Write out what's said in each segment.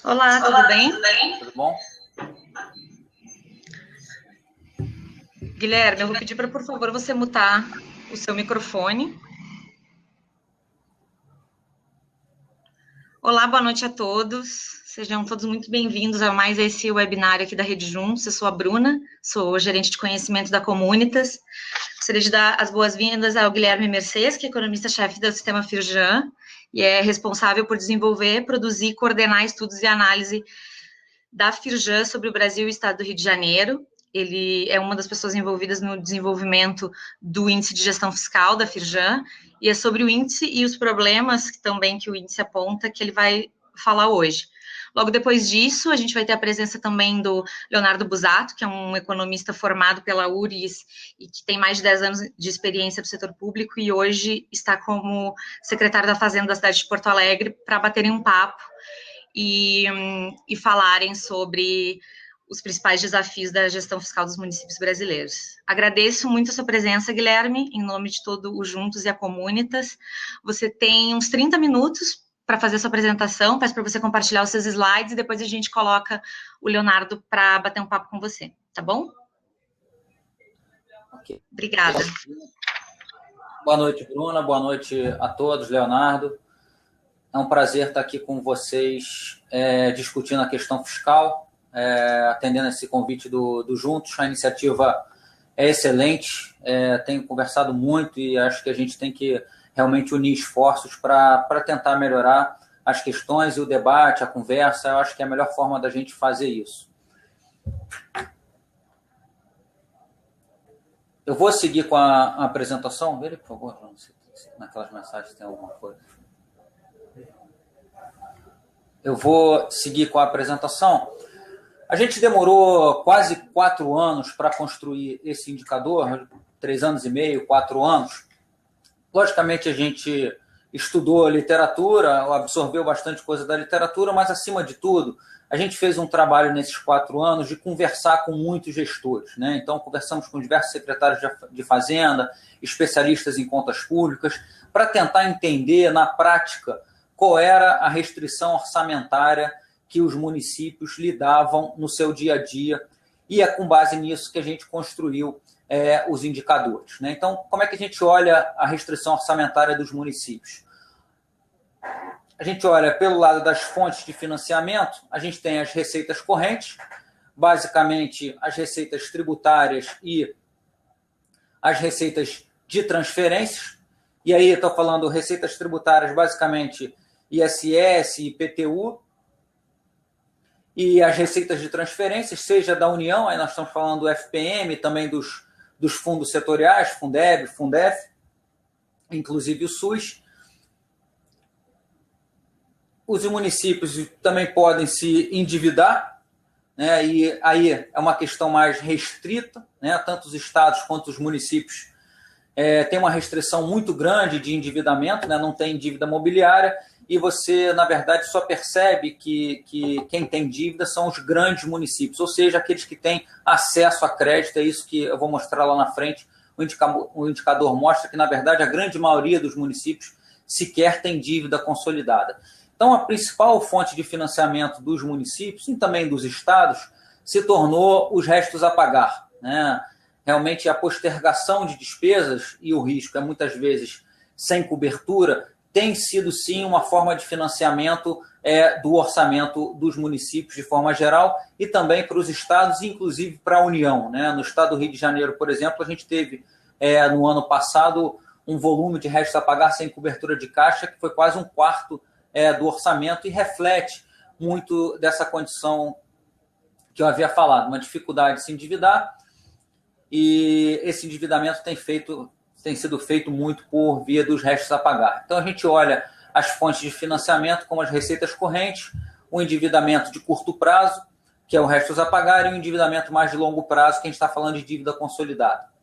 Olá, tudo bem? Tudo bom? Guilherme, eu vou pedir para, por favor, você mutar o seu microfone. Olá, boa noite a todos. Sejam todos muito bem-vindos a mais esse webinário aqui da Rede Juntos. Eu sou a Bruna, sou gerente de conhecimento da Comunitas. Gostaria de dar as boas-vindas ao Guilherme Mercedes, que é economista-chefe do sistema Firjan e é responsável por desenvolver, produzir e coordenar estudos e análise da Firjan sobre o Brasil e o estado do Rio de Janeiro. Ele é uma das pessoas envolvidas no desenvolvimento do índice de gestão fiscal da Firjan, e é sobre o índice e os problemas também que o índice aponta que ele vai falar hoje. Logo depois disso, a gente vai ter a presença também do Leonardo Busato, que é um economista formado pela URGS e que tem mais de 10 anos de experiência do setor público e hoje está como secretário da Fazenda da cidade de Porto Alegre para baterem um papo e falarem sobre os principais desafios da gestão fiscal dos municípios brasileiros. Agradeço muito a sua presença, Guilherme, em nome de todo o Juntos e a Comunitas. Você tem uns 30 minutos para fazer a sua apresentação, peço para você compartilhar os seus slides e depois a gente coloca o Leonardo para bater um papo com você, tá bom? Ok. Obrigada. Boa noite, Bruna. Boa noite a todos, Leonardo. É um prazer estar aqui com vocês discutindo a questão fiscal, atendendo esse convite do Juntos. A iniciativa é excelente, tenho conversado muito e acho que a gente tem que realmente unir esforços para tentar melhorar as questões e o debate, a conversa. Eu acho que é a melhor forma da gente fazer isso. Eu vou seguir com a apresentação. Vê, por favor, se naquelas mensagens tem alguma coisa. Eu vou seguir com a apresentação. A gente demorou quase 4 anos para construir esse indicador, 3 anos e meio, 4 anos. Logicamente, a gente estudou literatura, absorveu bastante coisa da literatura, mas, acima de tudo, a gente fez um trabalho nesses 4 anos de conversar com muitos gestores, né? Então, conversamos com diversos secretários de Fazenda, especialistas em contas públicas, para tentar entender, na prática, qual era a restrição orçamentária que os municípios lidavam no seu dia a dia, e é com base nisso que a gente construiu os indicadores, né? Então, como é que a gente olha a restrição orçamentária dos municípios? A gente olha pelo lado das fontes de financiamento, a gente tem as receitas correntes, basicamente as receitas tributárias e as receitas de transferências, e aí estou falando receitas tributárias, basicamente ISS, IPTU, e as receitas de transferências, seja da União, aí nós estamos falando do FPM, também dos fundos setoriais, Fundeb, Fundef, inclusive o SUS. Os municípios também podem se endividar, né? E aí é uma questão mais restrita, né? Tanto os estados quanto os municípios têm uma restrição muito grande de endividamento, né? Não tem dívida mobiliária, e você, na verdade, só percebe que quem tem dívida são os grandes municípios, ou seja, aqueles que têm acesso a crédito. É isso que eu vou mostrar lá na frente. O indicador mostra que, na verdade, a grande maioria dos municípios sequer tem dívida consolidada. Então, a principal fonte de financiamento dos municípios e também dos estados se tornou os restos a pagar, né? Realmente, a postergação de despesas e o risco é muitas vezes sem cobertura, tem sido, sim, uma forma de financiamento do orçamento dos municípios de forma geral e também para os estados, inclusive para a União, né? No estado do Rio de Janeiro, por exemplo, a gente teve, no ano passado, um volume de restos a pagar sem cobertura de caixa que foi quase 1/4 do orçamento e reflete muito dessa condição que eu havia falado, uma dificuldade de se endividar, e esse endividamento tem sido feito muito por via dos restos a pagar. Então, a gente olha as fontes de financiamento como as receitas correntes, o endividamento de curto prazo, que é o restos a pagar, e o endividamento mais de longo prazo, que a gente está falando de dívida consolidada.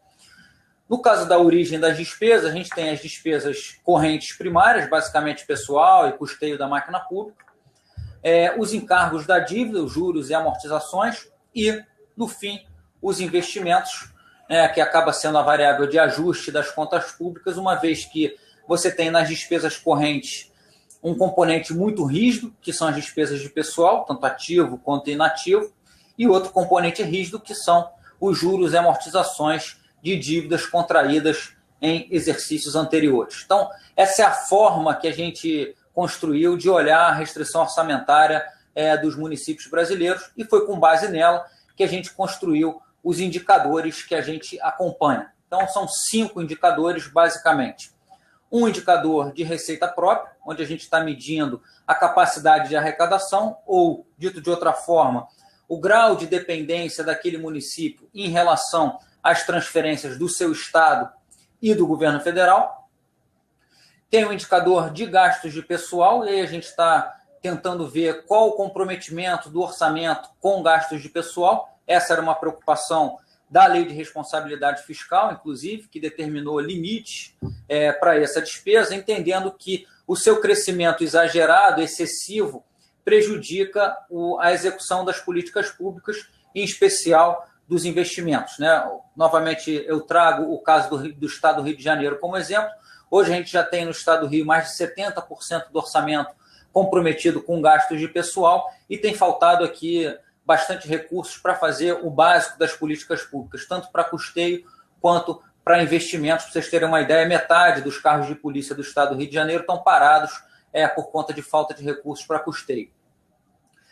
No caso da origem das despesas, a gente tem as despesas correntes primárias, basicamente pessoal e custeio da máquina pública, os encargos da dívida, os juros e amortizações, e, no fim, os investimentos, que acaba sendo a variável de ajuste das contas públicas, uma vez que você tem nas despesas correntes um componente muito rígido, que são as despesas de pessoal, tanto ativo quanto inativo, e outro componente rígido, que são os juros e amortizações de dívidas contraídas em exercícios anteriores. Então, essa é a forma que a gente construiu de olhar a restrição orçamentária dos municípios brasileiros, e foi com base nela que a gente construiu os indicadores que a gente acompanha. Então, são 5 indicadores, basicamente. Um indicador de receita própria, onde a gente está medindo a capacidade de arrecadação, ou, dito de outra forma, o grau de dependência daquele município em relação às transferências do seu estado e do governo federal. Tem o indicador de gastos de pessoal, e aí a gente está tentando ver qual o comprometimento do orçamento com gastos de pessoal. Essa era uma preocupação da Lei de Responsabilidade Fiscal, inclusive, que determinou limites para essa despesa, entendendo que o seu crescimento exagerado, excessivo, prejudica a execução das políticas públicas, em especial dos investimentos. Novamente, eu trago o caso do Estado do Rio de Janeiro como exemplo. Hoje a gente já tem no Estado do Rio mais de 70% do orçamento comprometido com gastos de pessoal, e tem faltado aqui bastante recursos para fazer o básico das políticas públicas, tanto para custeio quanto para investimentos. Para vocês terem uma ideia, metade dos carros de polícia do Estado do Rio de Janeiro estão parados por conta de falta de recursos para custeio.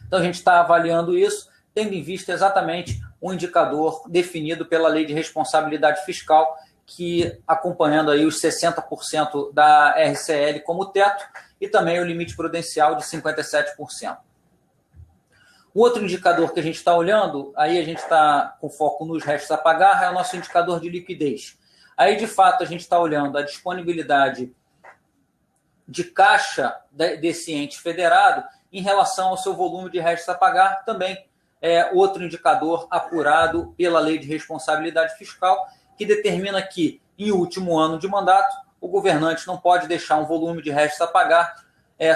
Então a gente está avaliando isso, tendo em vista exatamente um indicador definido pela Lei de Responsabilidade Fiscal, que acompanhando aí os 60% da RCL como teto e também o limite prudencial de 57%. O outro indicador que a gente está olhando, aí a gente está com foco nos restos a pagar, é o nosso indicador de liquidez. Aí, de fato, a gente está olhando a disponibilidade de caixa desse ente federado em relação ao seu volume de restos a pagar, também é outro indicador apurado pela Lei de Responsabilidade Fiscal, que determina que, em último ano de mandato, o governante não pode deixar um volume de restos a pagar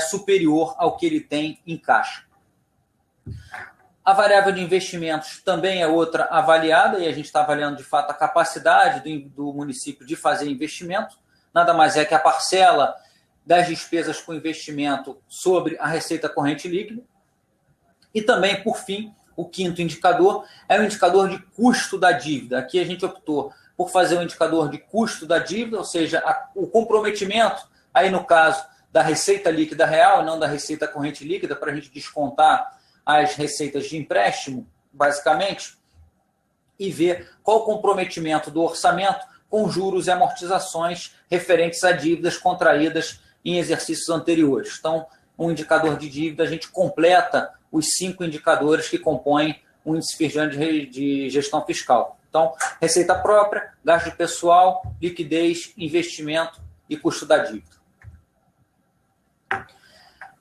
superior ao que ele tem em caixa. A variável de investimentos também é outra avaliada, e a gente está avaliando, de fato, a capacidade do município de fazer investimento. Nada mais é que a parcela das despesas com investimento sobre a receita corrente líquida. E também, por fim, o quinto indicador é o indicador de custo da dívida. Aqui a gente optou por fazer um indicador de custo da dívida, ou seja, o comprometimento, aí no caso da receita líquida real, não da receita corrente líquida, para a gente descontar as receitas de empréstimo, basicamente, e ver qual o comprometimento do orçamento com juros e amortizações referentes a dívidas contraídas em exercícios anteriores. Então, um indicador de dívida, a gente completa os 5 indicadores que compõem o índice Firjan de gestão fiscal. Então, receita própria, gasto de pessoal, liquidez, investimento e custo da dívida.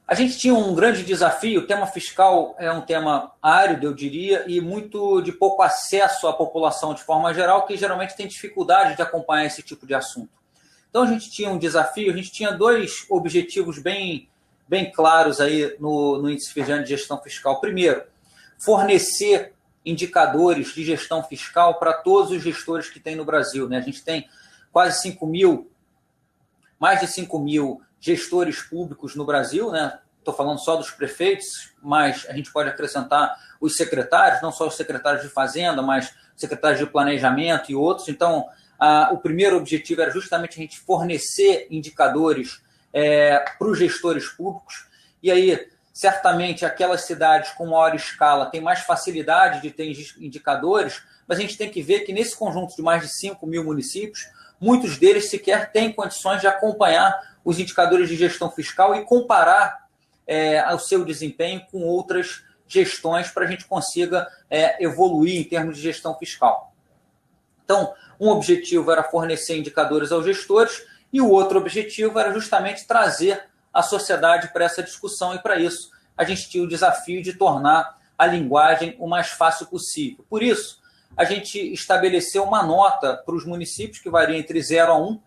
A gente tinha um grande desafio. O tema fiscal é um tema árido, eu diria, e muito de pouco acesso à população de forma geral, que geralmente tem dificuldade de acompanhar esse tipo de assunto. Então, a gente tinha um desafio, a gente tinha 2 objetivos bem claros aí no índice Firjan de gestão fiscal. Primeiro, fornecer indicadores de gestão fiscal para todos os gestores que tem no Brasil. A gente tem quase 5 mil, mais de 5 mil gestores públicos no Brasil, Estou falando só dos prefeitos, mas a gente pode acrescentar os secretários, não só os secretários de Fazenda, mas secretários de Planejamento e outros. Então, o primeiro objetivo era justamente a gente fornecer indicadores para os gestores públicos. E aí, certamente, aquelas cidades com maior escala têm mais facilidade de ter indicadores, mas a gente tem que ver que nesse conjunto de mais de 5 mil municípios, muitos deles sequer têm condições de acompanhar os indicadores de gestão fiscal e comparar o seu desempenho com outras gestões para a gente consiga evoluir em termos de gestão fiscal. Então, um objetivo era fornecer indicadores aos gestores e o outro objetivo era justamente trazer a sociedade para essa discussão, e para isso a gente tinha o desafio de tornar a linguagem o mais fácil possível. Por isso, a gente estabeleceu uma nota para os municípios que varia entre 0 a 1.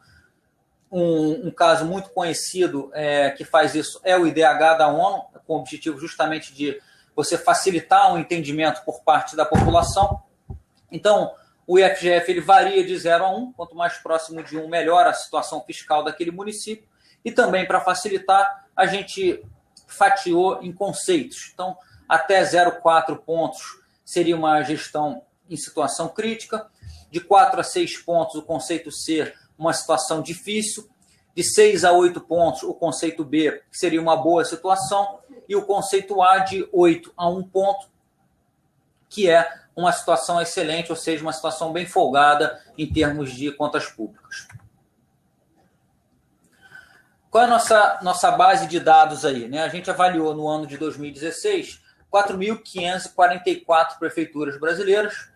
Um caso muito conhecido que faz isso é o IDH da ONU, com o objetivo justamente de você facilitar um entendimento por parte da população. Então, o IFGF ele varia de 0 a 1, quanto mais próximo de 1, melhor a situação fiscal daquele município. E também, para facilitar, a gente fatiou em conceitos. Então, até 0,4 pontos seria uma gestão em situação crítica, de 4 a 6 pontos o conceito C, uma situação difícil, de 6 a 8 pontos o conceito B, que seria uma boa situação, e o conceito A de 8 a 1 ponto, que é uma situação excelente, ou seja, uma situação bem folgada em termos de contas públicas. Qual é a nossa base de dados aí? Né? A gente avaliou no ano de 2016 4.544 prefeituras brasileiras,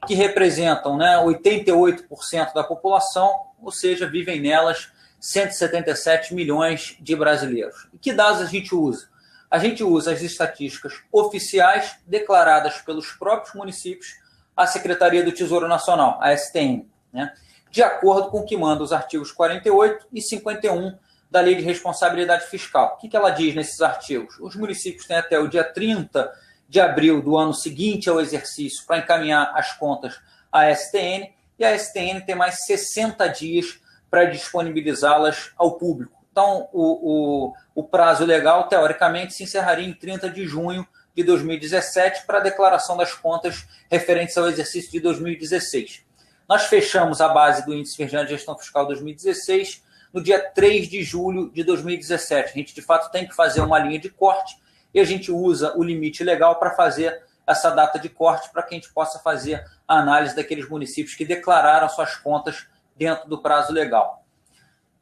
que representam, né, 88% da população, ou seja, vivem nelas 177 milhões de brasileiros. E que dados a gente usa? A gente usa as estatísticas oficiais declaradas pelos próprios municípios à Secretaria do Tesouro Nacional, a STN, né, de acordo com o que manda os artigos 48 e 51 da Lei de Responsabilidade Fiscal. O que ela diz nesses artigos? Os municípios têm até o dia 30 de abril do ano seguinte ao exercício para encaminhar as contas à STN, e a STN tem mais 60 dias para disponibilizá-las ao público. Então, o prazo legal, teoricamente, se encerraria em 30 de junho de 2017 para a declaração das contas referentes ao exercício de 2016. Nós fechamos a base do Índice Virginiano de Gestão Fiscal 2016 no dia 3 de julho de 2017. A gente, de fato, tem que fazer uma linha de corte e a gente usa o limite legal para fazer essa data de corte para que a gente possa fazer a análise daqueles municípios que declararam suas contas dentro do prazo legal.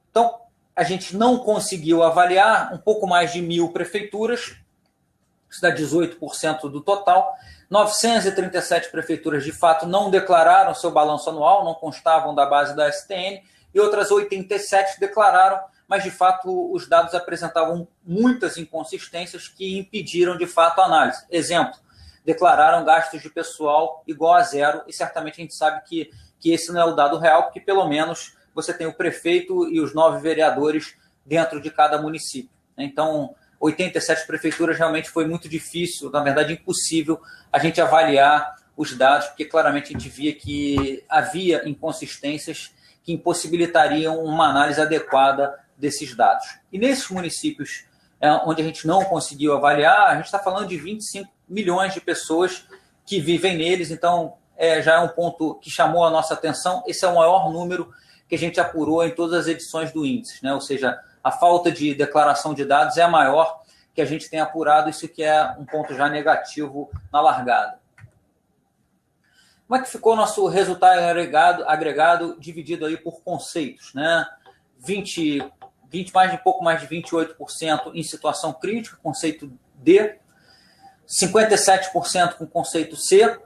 Então, a gente não conseguiu avaliar um pouco mais de 1.000 prefeituras, isso dá 18% do total. 937 prefeituras, de fato, não declararam seu balanço anual, não constavam da base da STN, e outras 87 declararam, mas, de fato, os dados apresentavam muitas inconsistências que impediram, de fato, a análise. Exemplo, declararam gastos de pessoal igual a zero, e certamente a gente sabe que esse não é o dado real, porque, pelo menos, você tem o prefeito e os 9 vereadores dentro de cada município. Então, 87 prefeituras realmente foi muito difícil, na verdade impossível, a gente avaliar os dados, porque claramente a gente via que havia inconsistências que impossibilitariam uma análise adequada desses dados. E nesses municípios onde a gente não conseguiu avaliar, a gente está falando de 25 milhões de pessoas que vivem neles, então já é um ponto que chamou a nossa atenção. Esse é o maior número que a gente apurou em todas as edições do índice, né? Ou seja, a falta de declaração de dados é a maior que a gente tem apurado, isso que é um ponto já negativo na largada. Como é que ficou o nosso resultado agregado dividido aí por conceitos, né? Pouco mais de 28% em situação crítica, conceito D, 57% com conceito C,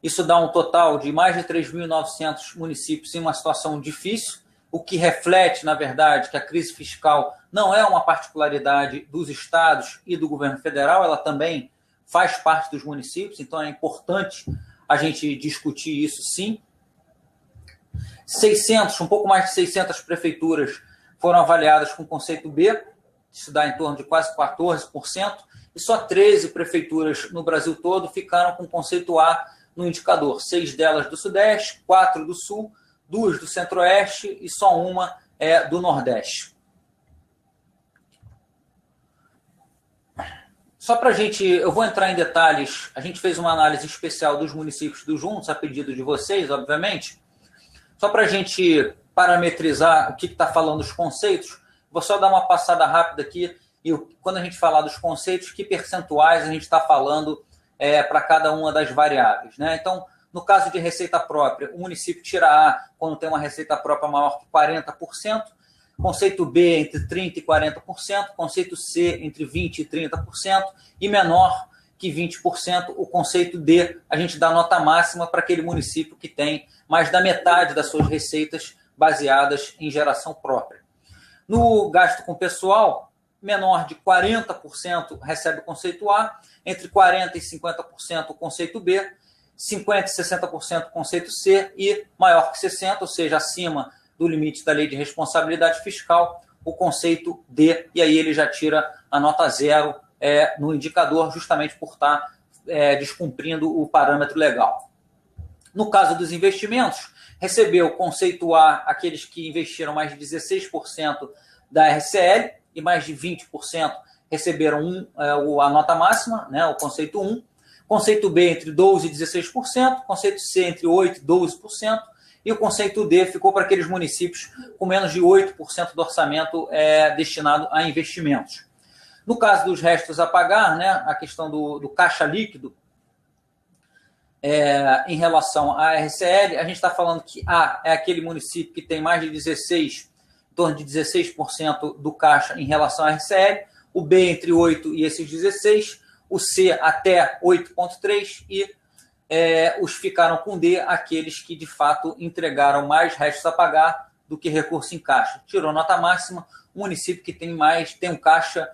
isso dá um total de mais de 3.900 municípios em uma situação difícil, o que reflete, na verdade, que a crise fiscal não é uma particularidade dos estados e do governo federal, ela também faz parte dos municípios, então é importante a gente discutir isso sim. Um pouco mais de 600 prefeituras foram avaliadas com conceito B, isso dá em torno de quase 14%, e só 13 prefeituras no Brasil todo ficaram com conceito A no indicador, 6 delas do Sudeste, 4 do Sul, 2 do Centro-Oeste e só uma do Nordeste. Só para a gente, eu vou entrar em detalhes, a gente fez uma análise especial dos municípios do Juntos, a pedido de vocês, obviamente, só para a gente parametrizar o que está falando os conceitos, vou só dar uma passada rápida aqui, e quando a gente falar dos conceitos, que percentuais a gente está falando para cada uma das variáveis, né? Então, no caso de receita própria, o município tira A quando tem uma receita própria maior que 40%, conceito B entre 30% e 40%, conceito C entre 20% e 30%, e menor que 20%, o conceito D, a gente dá nota máxima para aquele município que tem mais da metade das suas receitas baseadas em geração própria. No gasto com pessoal, menor de 40% recebe o conceito A, entre 40% e 50% o conceito B, 50% e 60% o conceito C e maior que 60%, ou seja, acima do limite da Lei de Responsabilidade Fiscal, o conceito D, e aí ele já tira a nota 0 no indicador, justamente por estar descumprindo o parâmetro legal. No caso dos investimentos, recebeu o conceito A aqueles que investiram mais de 16% da RCL, e mais de 20% receberam a nota máxima, né, o conceito 1. Conceito B entre 12% e 16%, conceito C entre 8% e 12%, e o conceito D ficou para aqueles municípios com menos de 8% do orçamento destinado a investimentos. No caso dos restos a pagar, né, a questão do caixa líquido, em relação à RCL, a gente está falando que A é aquele município que tem mais de 16%, em torno de 16% do caixa em relação à RCL, o B entre 8% e esses 16%, o C até 8,3% e os ficaram com D, aqueles que de fato entregaram mais restos a pagar do que recurso em caixa. Tirou nota máxima, um município que tem um caixa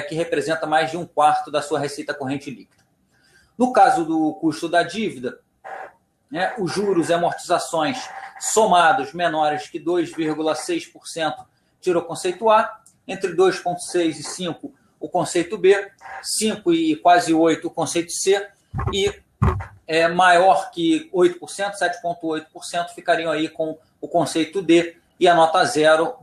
que representa mais de 1/4 da sua receita corrente líquida. No caso do custo da dívida, né, os juros e amortizações somados menores que 2,6% tirou conceito A, entre 2,6% e 5% o conceito B, 5% e quase 8% o conceito C, e maior que 8%, 7,8%, ficariam aí com o conceito D, e a nota 0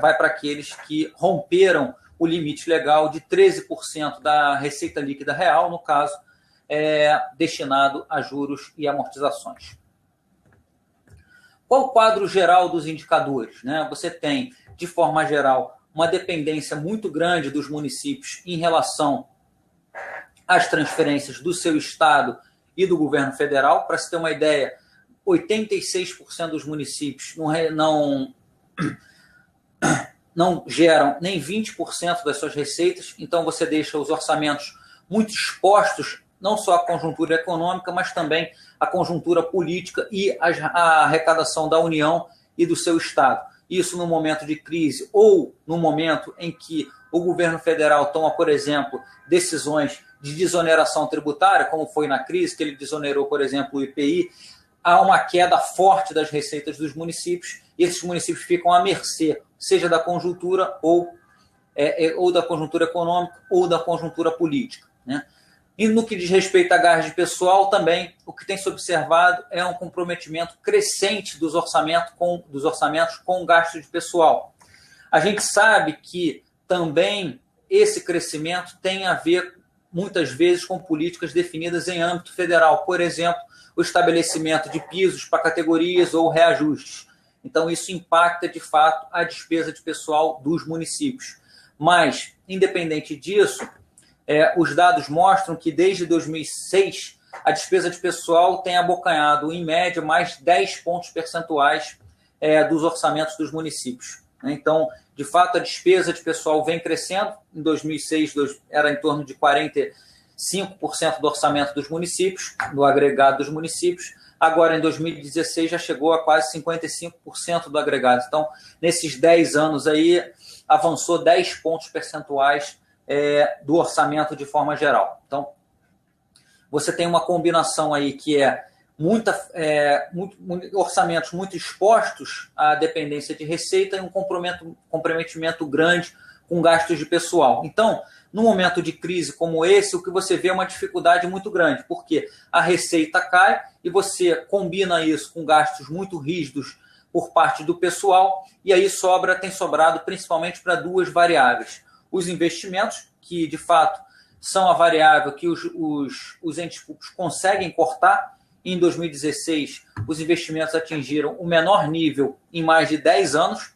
vai para aqueles que romperam o limite legal de 13% da receita líquida real, no caso, destinado a juros e amortizações. Qual o quadro geral dos indicadores, né? Você tem, de forma geral, uma dependência muito grande dos municípios em relação às transferências do seu estado e do governo federal. Para se ter uma ideia, 86% dos municípios não geram nem 20% das suas receitas, então você deixa os orçamentos muito expostos, não só à conjuntura econômica, mas também à conjuntura política e à arrecadação da União e do seu estado. Isso no momento de crise ou no momento em que o governo federal toma, por exemplo, decisões de desoneração tributária, como foi na crise, que ele desonerou, por exemplo, o IPI, há uma queda forte das receitas dos municípios, e esses municípios ficam à mercê, seja da conjuntura ou da conjuntura econômica ou da conjuntura política, né? E no que diz respeito a gastos de pessoal, também o que tem se observado é um comprometimento crescente dos orçamentos com gastos de pessoal. A gente sabe que também esse crescimento tem a ver, muitas vezes, com políticas definidas em âmbito federal. Por exemplo, o estabelecimento de pisos para categorias ou reajustes. Então, isso impacta, de fato, a despesa de pessoal dos municípios. Mas, independente disso, os dados mostram que desde 2006 a despesa de pessoal tem abocanhado, em média, mais 10 pontos percentuais dos orçamentos dos municípios. Então, de fato, a despesa de pessoal vem crescendo. Em 2006 era em torno de 45% do orçamento dos municípios, do agregado dos municípios. Agora, em 2016, já chegou a quase 55% do agregado. Então, nesses 10 anos aí, avançou 10 pontos percentuais do orçamento de forma geral. Então, você tem uma combinação aí que orçamentos muito expostos à dependência de receita e um comprometimento grande com gastos de pessoal. Então, num momento de crise como esse, o que você vê é uma dificuldade muito grande, porque a receita cai e você combina isso com gastos muito rígidos por parte do pessoal, e aí tem sobrado principalmente para duas variáveis. Os investimentos, que de fato são a variável que os entes públicos conseguem cortar. Em 2016, os investimentos atingiram o menor nível em mais de 10 anos.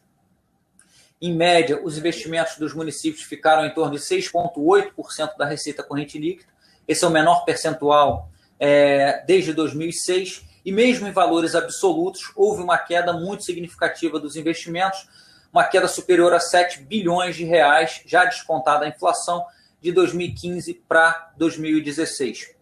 Em média, os investimentos dos municípios ficaram em torno de 6,8% da receita corrente líquida. Esse é o menor percentual desde 2006. E mesmo em valores absolutos, houve uma queda muito significativa dos investimentos, uma queda superior a 7 bilhões de reais, já descontada a inflação, de 2015 para 2016.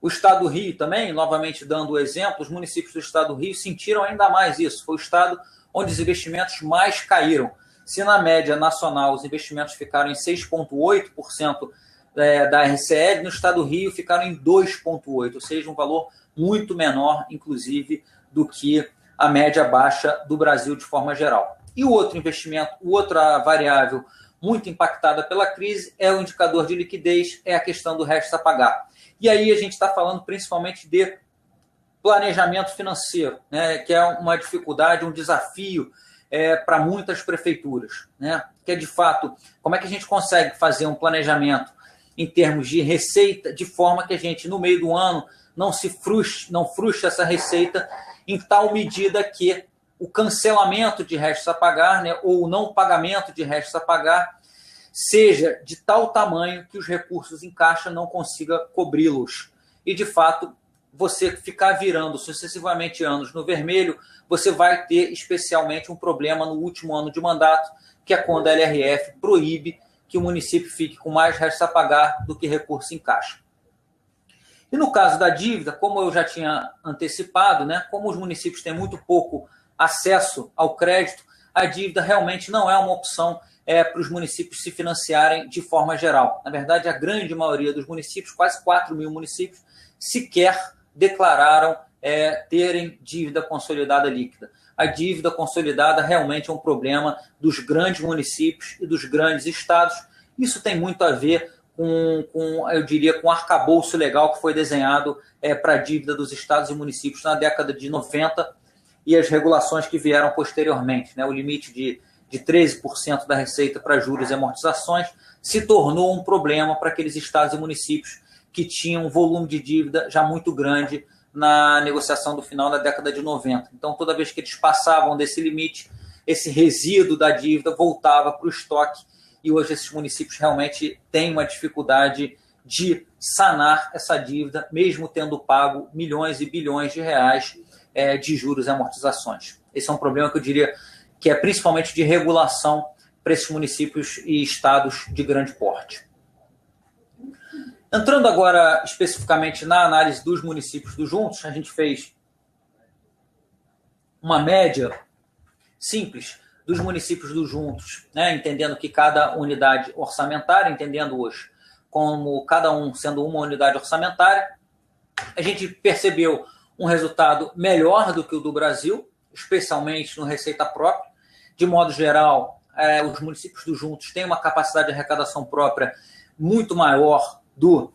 O Estado do Rio também, novamente dando o exemplo, os municípios do Estado do Rio sentiram ainda mais isso. Foi o estado onde os investimentos mais caíram. Se na média nacional os investimentos ficaram em 6,8% da RCL, no Estado do Rio ficaram em 2,8%, ou seja, um valor muito menor, inclusive, do que a média baixa do Brasil de forma geral. E o outro investimento, outra variável muito impactada pela crise é o indicador de liquidez, é a questão do resto a pagar. E aí a gente está falando principalmente de planejamento financeiro, né, que é uma dificuldade, um desafio para muitas prefeituras, né? Que é, de fato, como é que a gente consegue fazer um planejamento em termos de receita, de forma que a gente, no meio do ano, não frustre essa receita em tal medida que o cancelamento de restos a pagar, né, ou o não pagamento de restos a pagar, seja de tal tamanho que os recursos em caixa não consiga cobri-los. E, de fato, você ficar virando sucessivamente anos no vermelho, você vai ter especialmente um problema no último ano de mandato, que é quando a LRF proíbe que o município fique com mais restos a pagar do que recurso em caixa. E no caso da dívida, como eu já tinha antecipado, né, como os municípios têm muito pouco acesso ao crédito, a dívida realmente não é uma opção para os municípios se financiarem de forma geral. Na verdade, a grande maioria dos municípios, quase 4 mil municípios, sequer declararam terem dívida consolidada líquida. A dívida consolidada realmente é um problema dos grandes municípios e dos grandes estados. Isso tem muito a ver eu diria, com o arcabouço legal que foi desenhado para a dívida dos estados e municípios na década de 90 e as regulações que vieram posteriormente, né? O limite de 13% da receita para juros e amortizações se tornou um problema para aqueles estados e municípios que tinham um volume de dívida já muito grande na negociação do final da década de 90. Então, toda vez que eles passavam desse limite, esse resíduo da dívida voltava para o estoque, e hoje esses municípios realmente têm uma dificuldade de sanar essa dívida, mesmo tendo pago milhões e bilhões de reais de juros e amortizações. Esse é um problema que eu diria que é principalmente de regulação para esses municípios e estados de grande porte. Entrando agora especificamente na análise dos municípios do Juntos, a gente fez uma média simples dos municípios do Juntos, né, entendendo que cada unidade orçamentária, entendendo-os como cada um sendo uma unidade orçamentária, a gente percebeu um resultado melhor do que o do Brasil, especialmente no receita própria. De modo geral, os municípios do Juntos têm uma capacidade de arrecadação própria muito maior do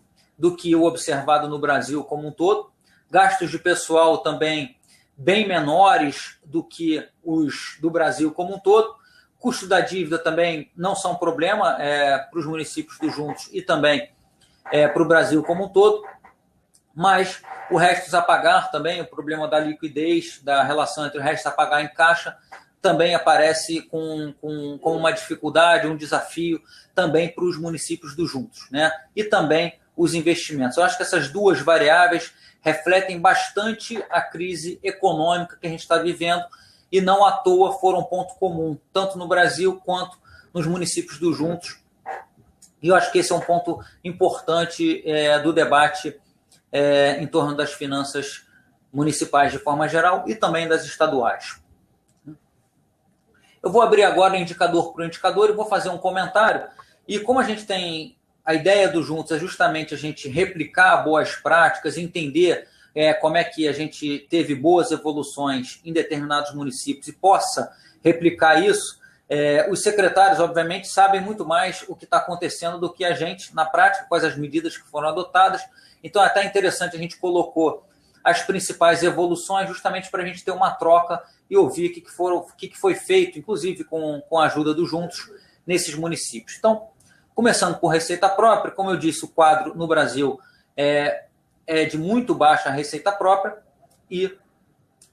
que o observado no Brasil como um todo. Gastos de pessoal também bem menores do que os do Brasil como um todo. Custo da dívida também não são problema para os municípios do Juntos e também para o Brasil como um todo. Mas o restos a pagar também, o problema da liquidez, da relação entre o restos a pagar em caixa, também aparece com uma dificuldade, um desafio também para os municípios do Juntos, né? E também os investimentos. Eu acho que essas duas variáveis refletem bastante a crise econômica que a gente está vivendo e não à toa foram ponto comum, tanto no Brasil quanto nos municípios do Juntos. E eu acho que esse é um ponto importante do debate em torno das finanças municipais de forma geral e também das estaduais. Eu vou abrir agora indicador por indicador e vou fazer um comentário. E como a gente tem a ideia do Juntos é justamente a gente replicar boas práticas, entender como é que a gente teve boas evoluções em determinados municípios e possa replicar isso, os secretários, obviamente, sabem muito mais o que está acontecendo do que a gente na prática, quais as medidas que foram adotadas. Então, é até interessante, a gente colocou as principais evoluções justamente para a gente ter uma troca e ouvir o que foi feito, inclusive com a ajuda do Juntos, nesses municípios. Então, começando por receita própria, como eu disse, o quadro no Brasil é de muito baixa receita própria e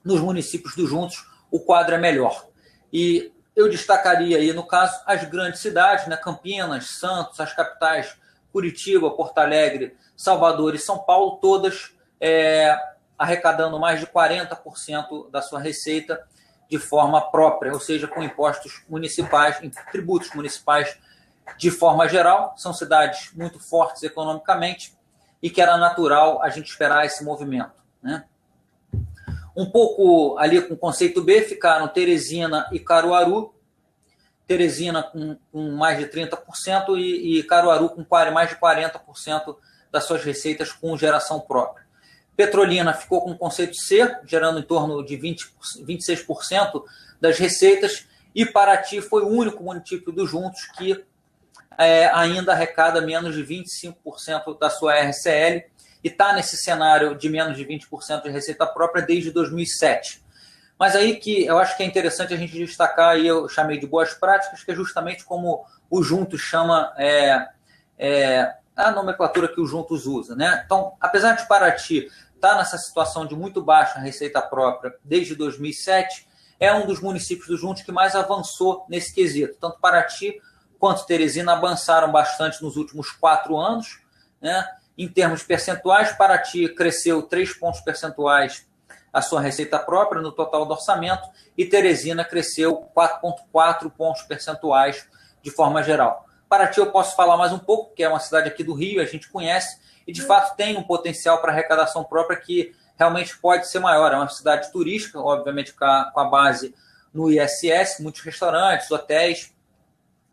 nos municípios do Juntos o quadro é melhor. E eu destacaria aí, no caso, as grandes cidades, né, Campinas, Santos, as capitais, Curitiba, Porto Alegre, Salvador e São Paulo, todas arrecadando mais de 40% da sua receita de forma própria, ou seja, com impostos municipais, tributos municipais de forma geral. São cidades muito fortes economicamente e que era natural a gente esperar esse movimento, né? Um pouco ali com o conceito B ficaram Teresina e Caruaru. Teresina com mais de 30% e Caruaru com mais de 40% das suas receitas com geração própria. Petrolina ficou com o conceito C, gerando em torno de 26% das receitas, e Paraty foi o único município dos Juntos que ainda arrecada menos de 25% da sua RCL e está nesse cenário de menos de 20% de receita própria desde 2007. Mas aí que eu acho que é interessante a gente destacar, aí eu chamei de boas práticas, que é justamente como o Juntos chama a nomenclatura que o Juntos usa, né? Então, apesar de Paraty estar nessa situação de muito baixa receita própria desde 2007, é um dos municípios do Juntos que mais avançou nesse quesito. Tanto Paraty quanto Teresina avançaram bastante nos últimos 4 anos, né? Em termos percentuais, Paraty cresceu 3 pontos percentuais a sua receita própria no total do orçamento e Teresina cresceu 4,4 pontos percentuais de forma geral. Paraty eu posso falar mais um pouco, porque é uma cidade aqui do Rio, a gente conhece, e de fato tem um potencial para arrecadação própria que realmente pode ser maior. É uma cidade turística, obviamente com a base no ISS, muitos restaurantes, hotéis,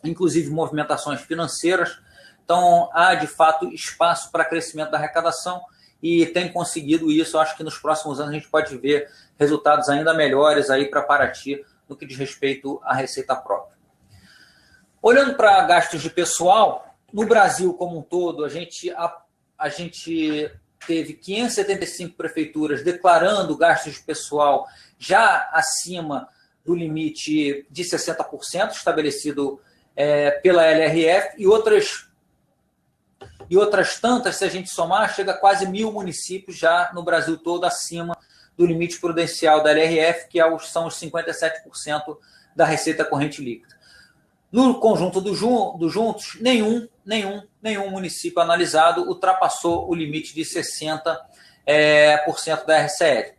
inclusive movimentações financeiras. Então, há, de fato, espaço para crescimento da arrecadação e tem conseguido isso. Eu acho que nos próximos anos a gente pode ver resultados ainda melhores aí para Paraty no que diz respeito à receita própria. Olhando para gastos de pessoal, no Brasil como um todo, a gente teve 575 prefeituras declarando gastos de pessoal já acima do limite de 60% estabelecido pela LRF e outras tantas, se a gente somar, chega a quase 1.000 municípios já no Brasil todo acima do limite prudencial da LRF, que são os 57% da receita corrente líquida. No conjunto do Juntos, nenhum município analisado ultrapassou o limite de 60% da RCL.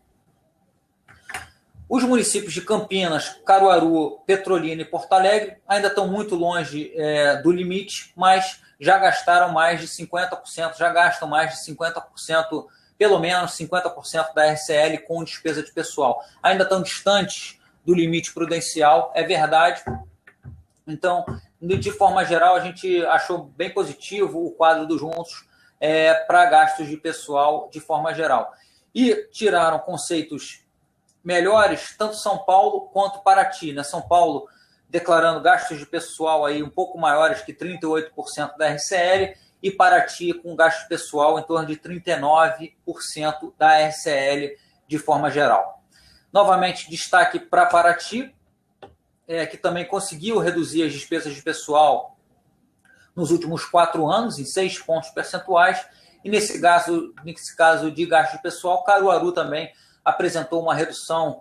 Os municípios de Campinas, Caruaru, Petrolina e Porto Alegre ainda estão muito longe do limite, mas já gastaram mais de 50%, já gastam mais de 50%, pelo menos 50% da RCL com despesa de pessoal. Ainda estão distantes do limite prudencial, é verdade. Então, de forma geral, a gente achou bem positivo o quadro dos Juntos para gastos de pessoal de forma geral. E tiraram conceitos melhores, tanto São Paulo quanto Paraty, né? São Paulo declarando gastos de pessoal aí um pouco maiores que 38% da RCL e Paraty com gasto pessoal em torno de 39% da RCL de forma geral. Novamente, destaque para Paraty, que também conseguiu reduzir as despesas de pessoal nos últimos 4 anos, em 6 pontos percentuais, e nesse caso de gasto de pessoal, Caruaru também apresentou uma redução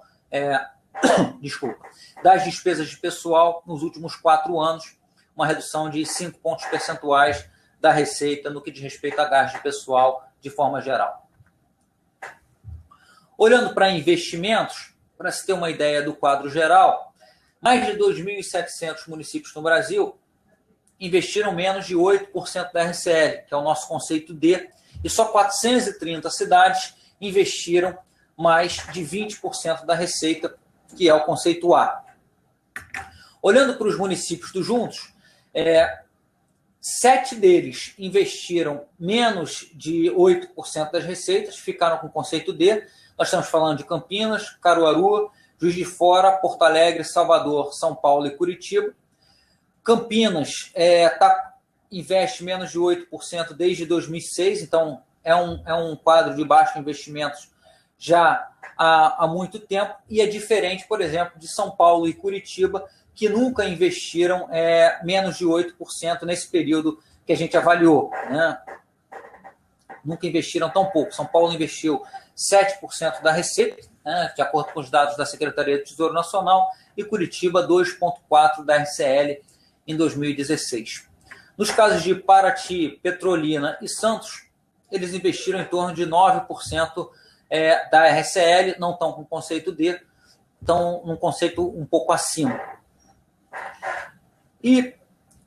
das despesas de pessoal nos últimos 4 anos, uma redução de 5 pontos percentuais da receita no que diz respeito a gasto de pessoal de forma geral. Olhando para investimentos, para se ter uma ideia do quadro geral, mais de 2.700 municípios no Brasil investiram menos de 8% da RCL, que é o nosso conceito D, e só 430 cidades investiram mais de 20% da receita, que é o conceito A. Olhando para os municípios do Juntos, 7 deles investiram menos de 8% das receitas, ficaram com o conceito D. Nós estamos falando de Campinas, Caruaru, Juiz de Fora, Porto Alegre, Salvador, São Paulo e Curitiba. Campinas investe menos de 8% desde 2006, então é um quadro de baixos investimentos já há muito tempo, e é diferente, por exemplo, de São Paulo e Curitiba, que nunca investiram menos de 8% nesse período que a gente avaliou, né? Nunca investiram tão pouco. São Paulo investiu 7% da receita, né, de acordo com os dados da Secretaria do Tesouro Nacional, e Curitiba 2,4% da RCL em 2016. Nos casos de Paraty, Petrolina e Santos, eles investiram em torno de 9% da RCL, não estão com conceito D, estão num conceito um pouco acima. E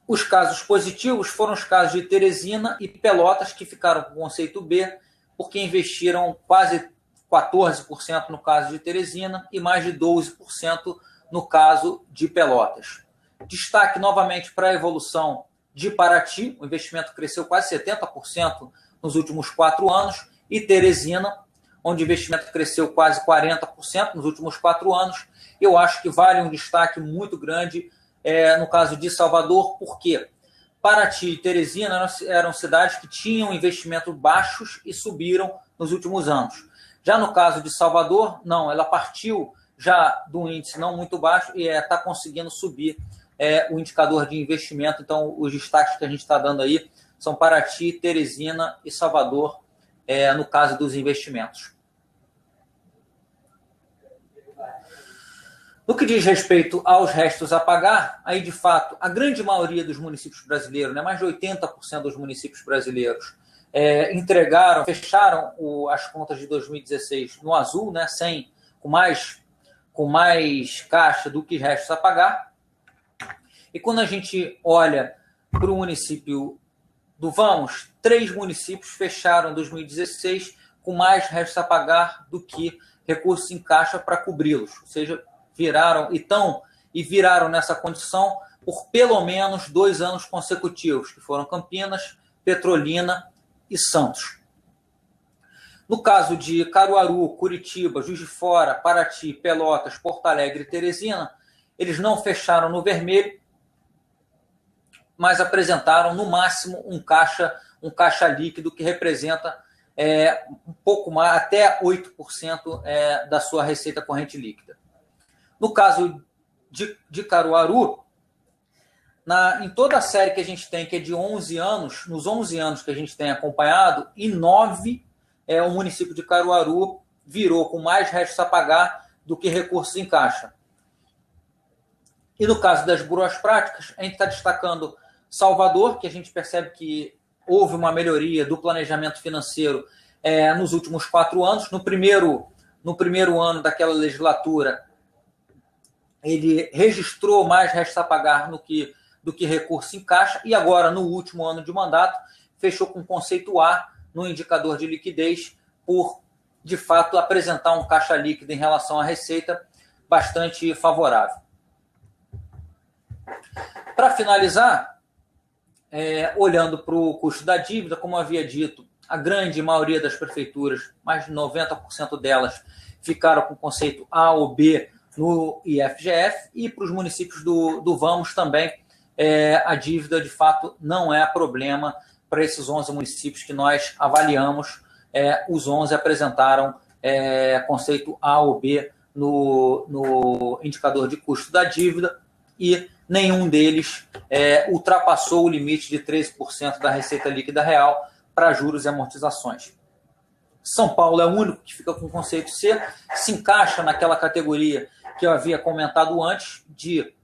os casos positivos foram os casos de Teresina e Pelotas, que ficaram com conceito B, porque investiram quase 14% no caso de Teresina e mais de 12% no caso de Pelotas. Destaque novamente para a evolução de Paraty, o investimento cresceu quase 70% nos últimos 4 anos, e Teresina, onde o investimento cresceu quase 40% nos últimos 4 anos. Eu acho que vale um destaque muito grande no caso de Salvador, porque Paraty e Teresina eram cidades que tinham investimentos baixos e subiram nos últimos anos. Já no caso de Salvador, não, ela partiu já do índice não muito baixo, e está conseguindo subir o indicador de investimento. Então, os destaques que a gente está dando aí são Paraty, Teresina e Salvador, no caso dos investimentos. No que diz respeito aos restos a pagar, aí, de fato, a grande maioria dos municípios brasileiros, né, mais de 80% dos municípios brasileiros, fecharam as contas de 2016 no azul, né, com mais caixa do que restos a pagar. E quando a gente olha para o município do Vamos, 3 municípios fecharam em 2016 com mais restos a pagar do que recursos em caixa para cobri-los, ou seja, viraram nessa condição por pelo menos 2 anos consecutivos, que foram Campinas, Petrolina e Santos. No caso de Caruaru, Curitiba, Juiz de Fora, Paraty, Pelotas, Porto Alegre e Teresina, eles não fecharam no vermelho, mas apresentaram no máximo um caixa líquido que representa um pouco mais, até 8% da sua receita corrente líquida. No caso de Caruaru, em toda a série que a gente tem, que é de 11 anos, nos 11 anos que a gente tem acompanhado, em 9, o município de Caruaru virou com mais restos a pagar do que recursos em caixa. E no caso das boas práticas, a gente está destacando Salvador, que a gente percebe que houve uma melhoria do planejamento financeiro nos últimos 4 anos. No primeiro ano daquela legislatura, ele registrou mais restos a pagar do que recurso em caixa, e agora, no último ano de mandato, fechou com conceito A no indicador de liquidez por, de fato, apresentar um caixa líquido em relação à receita bastante favorável. Para finalizar, olhando para o custo da dívida, como eu havia dito, a grande maioria das prefeituras, mais de 90% delas, ficaram com conceito A ou B no IFGF, e para os municípios do Vamos também, a dívida, de fato, não é problema para esses 11 municípios que nós avaliamos. Os 11 apresentaram conceito A ou B no indicador de custo da dívida, e nenhum deles ultrapassou o limite de 13% da receita líquida real para juros e amortizações. São Paulo é o único que fica com conceito C, se encaixa naquela categoria que eu havia comentado antes, de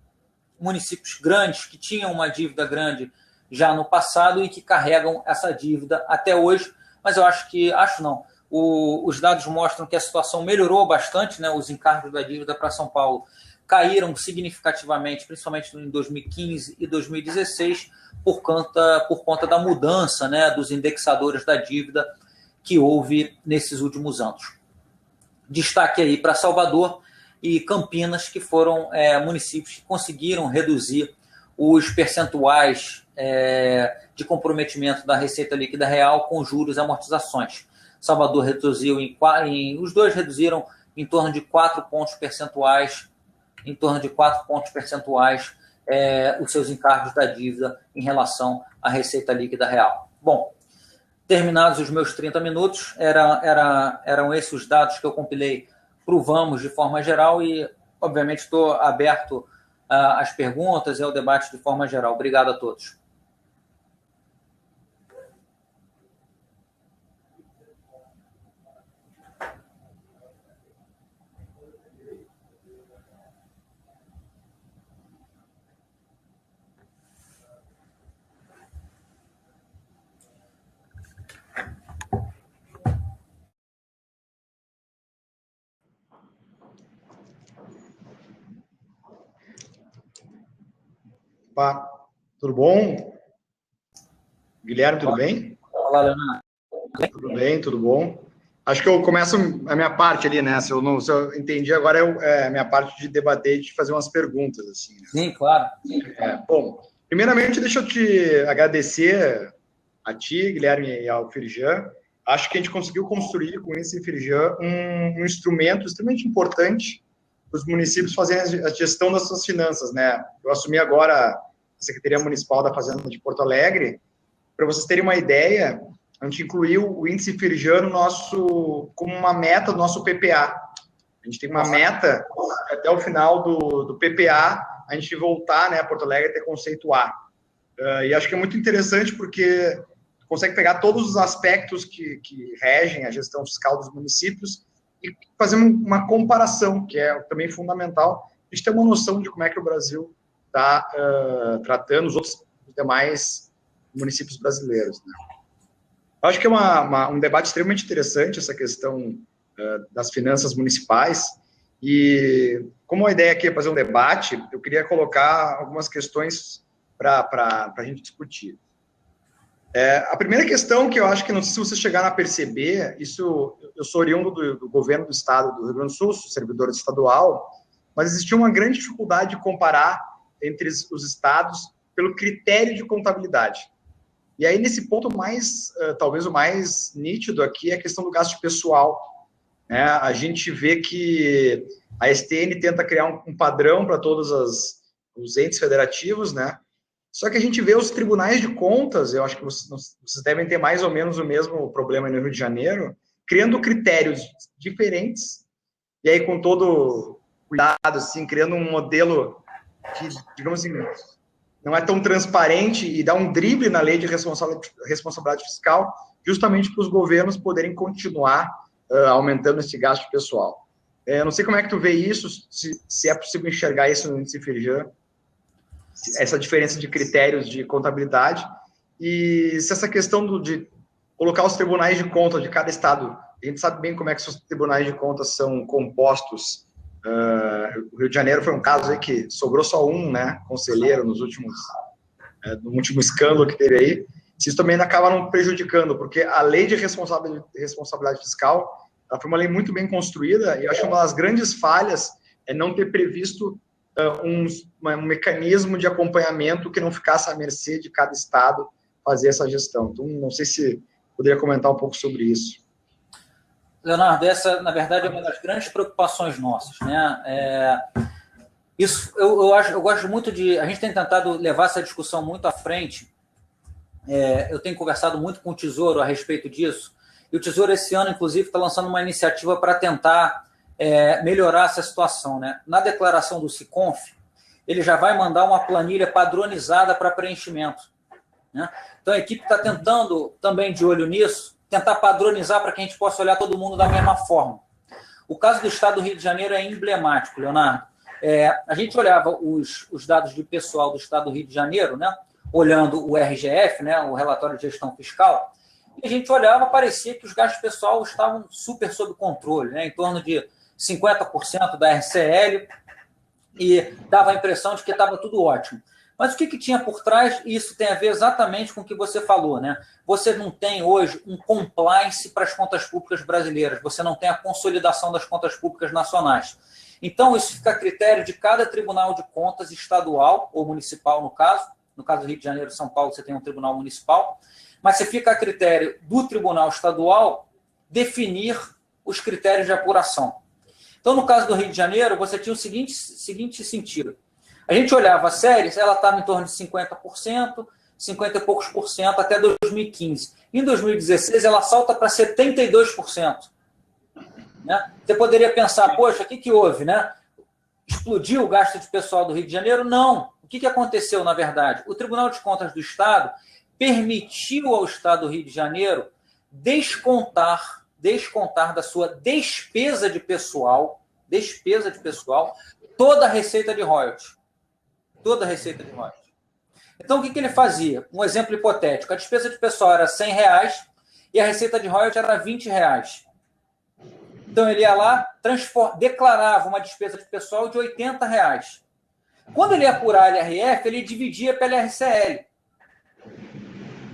municípios grandes que tinham uma dívida grande já no passado e que carregam essa dívida até hoje. Mas os dados mostram que a situação melhorou bastante, né? Os encargos da dívida para São Paulo caíram significativamente, principalmente em 2015 e 2016, por conta da mudança, né, dos indexadores da dívida que houve nesses últimos anos. Destaque aí para Salvador e Campinas, que foram municípios que conseguiram reduzir os percentuais de comprometimento da receita líquida real com juros e amortizações. Salvador reduziu os dois reduziram em torno de 4 pontos percentuais, os seus encargos da dívida em relação à receita líquida real. Bom, terminados os meus 30 minutos, eram esses os dados que eu compilei para o Vamos de forma geral, e, obviamente, estou aberto às perguntas e ao debate de forma geral. Obrigado a todos. Opa, tudo bom? Guilherme, tudo bem? Olá, Leonardo. Tudo bem, tudo bom? Acho que eu começo a minha parte ali, né? Se eu entendi, agora é a minha parte de debater e de fazer umas perguntas, assim. Né? Sim, claro. Bom, primeiramente, deixa eu te agradecer a ti, Guilherme, e ao Firjan. Acho que a gente conseguiu construir com esse Firjan um instrumento extremamente importante para os municípios fazerem a gestão das suas finanças, né? Eu assumi agora a Secretaria Municipal da Fazenda de Porto Alegre. Para vocês terem uma ideia, a gente incluiu o índice Firjan como uma meta do nosso PPA. A gente tem uma meta até o final do PPA, a gente voltar, né, a Porto Alegre a ter conceito A. E acho que é muito interessante porque consegue pegar todos os aspectos que regem a gestão fiscal dos municípios e fazer uma comparação, que é também fundamental, a gente ter uma noção de como é que o Brasil está tratando os demais municípios brasileiros, né? Eu acho que é um debate extremamente interessante essa questão das finanças municipais, e como a ideia aqui é fazer um debate, eu queria colocar algumas questões para a gente discutir. A primeira questão que eu acho que, não sei se vocês chegaram a perceber, isso, eu sou oriundo do governo do estado do Rio Grande do Sul, sou servidor estadual, mas existia uma grande dificuldade de comparar entre os estados pelo critério de contabilidade. E aí, nesse ponto talvez o mais nítido aqui é a questão do gasto pessoal. Né? A gente vê que a STN tenta criar um padrão para todos os entes federativos, né? Só que a gente vê os tribunais de contas, eu acho que vocês devem ter mais ou menos o mesmo problema no Rio de Janeiro, criando critérios diferentes, e aí com todo cuidado, assim, criando um modelo que, digamos assim, não é tão transparente e dá um drible na lei de responsabilidade fiscal, justamente para os governos poderem continuar aumentando esse gasto pessoal. Eu não sei como é que tu vê isso, se é possível enxergar isso no índice Firjan, essa diferença de critérios de contabilidade, e se essa questão de colocar os tribunais de contas de cada estado, a gente sabe bem como é que os tribunais de contas são compostos. O Rio de Janeiro foi um caso aí que sobrou só um, né, conselheiro no último escândalo que teve aí. Isso também acaba não prejudicando, porque a lei de responsabilidade fiscal, ela foi uma lei muito bem construída, e eu acho que uma das grandes falhas é não ter previsto um mecanismo de acompanhamento que não ficasse à mercê de cada estado fazer essa gestão. Então, não sei se poderia comentar um pouco sobre isso. Leonardo, essa, na verdade, é uma das grandes preocupações nossas, né? Isso, eu gosto muito de... A gente tem tentado levar essa discussão muito à frente. Eu tenho conversado muito com o Tesouro a respeito disso, e o Tesouro, esse ano, inclusive, está lançando uma iniciativa para tentar melhorar essa situação, né? Na declaração do SICONF, ele já vai mandar uma planilha padronizada para preenchimento, né? Então, a equipe está tentando, também de olho nisso, tentar padronizar para que a gente possa olhar todo mundo da mesma forma. O caso do estado do Rio de Janeiro é emblemático, Leonardo. A gente olhava os dados de pessoal do estado do Rio de Janeiro, né? Olhando o RGF, né? O relatório de gestão fiscal, e a gente olhava, parecia que os gastos pessoal estavam super sob controle, né? Em torno de 50% da RCL, e dava a impressão de que estava tudo ótimo. Mas o que tinha por trás? E isso tem a ver exatamente com o que você falou, né? Você não tem hoje um compliance para as contas públicas brasileiras, você não tem a consolidação das contas públicas nacionais. Então, isso fica a critério de cada tribunal de contas estadual ou municipal, no caso do Rio de Janeiro e São Paulo, você tem um tribunal municipal, mas você fica a critério do tribunal estadual definir os critérios de apuração. Então, no caso do Rio de Janeiro, você tinha o seguinte sentido. A gente olhava a série, ela estava em torno de 50%, 50 e poucos por cento até 2015. Em 2016, ela salta para 72%. Né? Você poderia pensar, poxa, o que houve? Né? Explodiu o gasto de pessoal do Rio de Janeiro? Não. O que aconteceu, na verdade? O Tribunal de Contas do Estado permitiu ao Estado do Rio de Janeiro descontar da sua despesa de pessoal, toda a receita de royalties. Toda a receita de royalties. Então, o que ele fazia? Um exemplo hipotético. A despesa de pessoal era R$100 e a receita de royalties era R$20. Então, ele ia lá, declarava uma despesa de pessoal de R$80. Quando ele ia apurar a LRF, ele dividia pela RCL.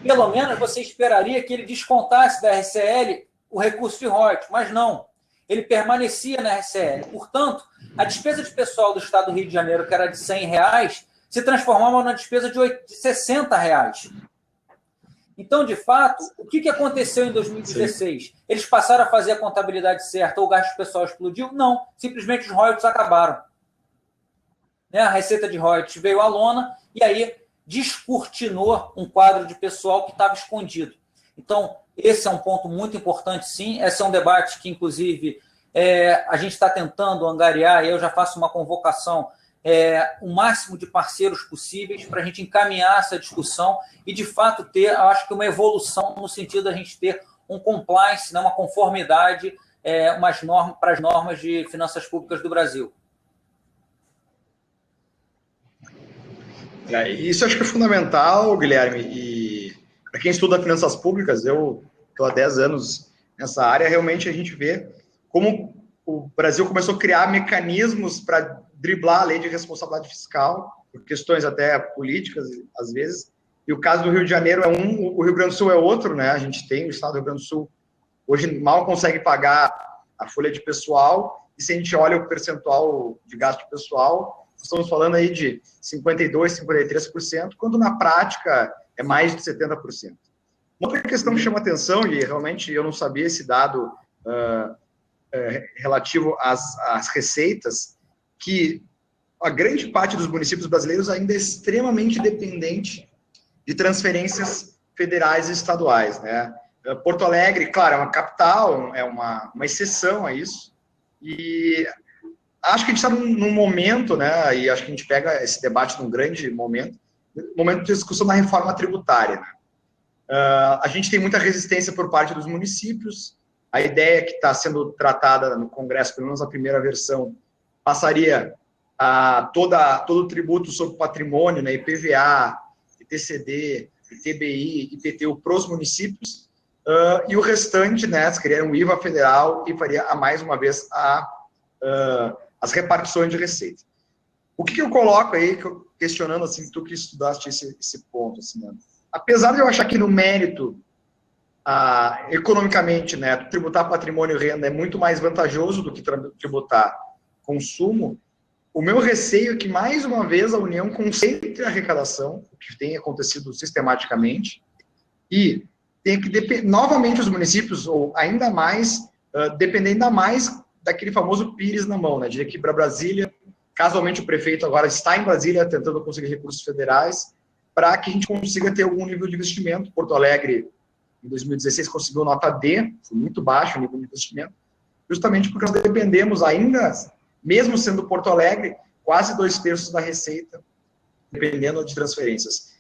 Pelo menos você esperaria que ele descontasse da RCL o recurso de royalties, mas não. Ele permanecia na RCL. Portanto, a despesa de pessoal do Estado do Rio de Janeiro, que era de R$100, se transformava na despesa de R$60. Então, de fato, o que aconteceu em 2016? Sim. Eles passaram a fazer a contabilidade certa ou o gasto pessoal explodiu? Não. Simplesmente os royalties acabaram. Né? A receita de royalties veio à lona e aí descortinou um quadro de pessoal que estava escondido. Então, esse é um ponto muito importante, sim. Esse é um debate que, inclusive, a gente está tentando angariar, e eu já faço uma convocação, o máximo de parceiros possíveis para a gente encaminhar essa discussão e, de fato, ter, acho que, uma evolução no sentido da gente ter um compliance, né, uma conformidade para as normas de finanças públicas do Brasil. Isso acho que é fundamental, Guilherme, e para quem estuda finanças públicas, eu estou há 10 anos nessa área, realmente a gente vê como o Brasil começou a criar mecanismos para driblar a lei de responsabilidade fiscal, por questões até políticas, às vezes, e o caso do Rio de Janeiro é um, o Rio Grande do Sul é outro, né? A gente tem o estado do Rio Grande do Sul, hoje mal consegue pagar a folha de pessoal, e se a gente olha o percentual de gasto pessoal, estamos falando aí de 52%, 53%, quando na prática é mais de 70%. Uma outra questão que chama atenção, e realmente eu não sabia esse dado relativo às receitas, que a grande parte dos municípios brasileiros ainda é extremamente dependente de transferências federais e estaduais, né? Porto Alegre, claro, é uma capital, é uma exceção a isso, e acho que a gente está num momento, né, e acho que a gente pega esse debate num grande momento de discussão da reforma tributária, né? A gente tem muita resistência por parte dos municípios, a ideia que está sendo tratada no Congresso, pelo menos a primeira versão, passaria a todo o tributo sobre patrimônio, né, IPVA, ITCD, ITBI, IPTU para os municípios, e o restante, né, seria um IVA federal e faria, mais uma vez, as repartições de receita. O que eu coloco aí, questionando, assim, tu que estudaste esse ponto, assim, né? Apesar de eu achar que no mérito, economicamente, né, tributar patrimônio e renda é muito mais vantajoso do que tributar consumo, o meu receio é que, mais uma vez, a União concentre a arrecadação, o que tem acontecido sistematicamente, e tem que novamente os municípios, ou ainda mais, depender ainda mais daquele famoso pires na mão, né, de ir para Brasília. Casualmente, o prefeito agora está em Brasília tentando conseguir recursos federais para que a gente consiga ter algum nível de investimento. Porto Alegre, em 2016, conseguiu nota D, foi muito baixo o nível de investimento, justamente porque nós dependemos ainda, mesmo sendo Porto Alegre, quase 2/3 da receita, dependendo de transferências.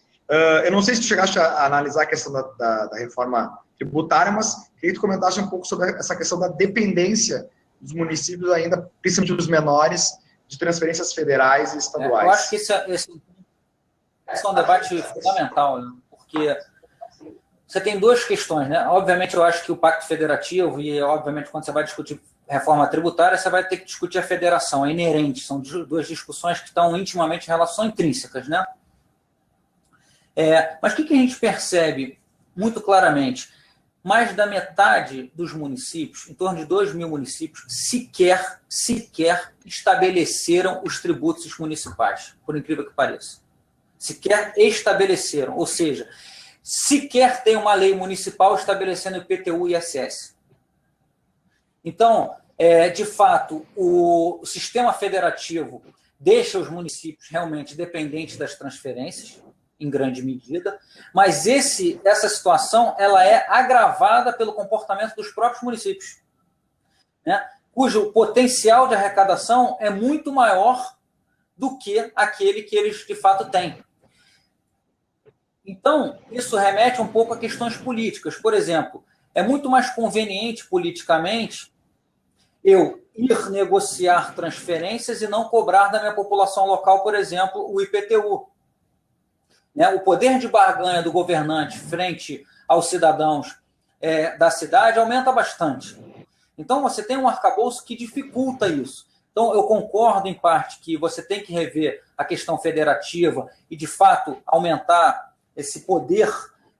Eu não sei se tu chegaste a analisar a questão da reforma tributária, mas queria que tu comentasse um pouco sobre essa questão da dependência dos municípios ainda, principalmente dos menores, de transferências federais e estaduais. Eu acho que esse é um debate fundamental, né? Porque você tem duas questões, né? Obviamente, eu acho que o Pacto Federativo, e obviamente, quando você vai discutir reforma tributária, você vai ter que discutir a federação, é inerente, são duas discussões que estão intimamente em relação intrínsecas, né? Mas o que a gente percebe muito claramente? Mais da metade dos municípios, em torno de 2.000 municípios, sequer estabeleceram os tributos municipais, por incrível que pareça. Sequer estabeleceram, ou seja, sequer tem uma lei municipal estabelecendo IPTU e ISS. Então, de fato, o sistema federativo deixa os municípios realmente dependentes das transferências, em grande medida, mas essa situação ela é agravada pelo comportamento dos próprios municípios, né, cujo potencial de arrecadação é muito maior do que aquele que eles, de fato, têm. Então, isso remete um pouco a questões políticas. Por exemplo, é muito mais conveniente politicamente eu ir negociar transferências e não cobrar da minha população local, por exemplo, o IPTU. O poder de barganha do governante frente aos cidadãos da cidade aumenta bastante. Então, você tem um arcabouço que dificulta isso. Então, eu concordo, em parte, que você tem que rever a questão federativa e, de fato, aumentar esse poder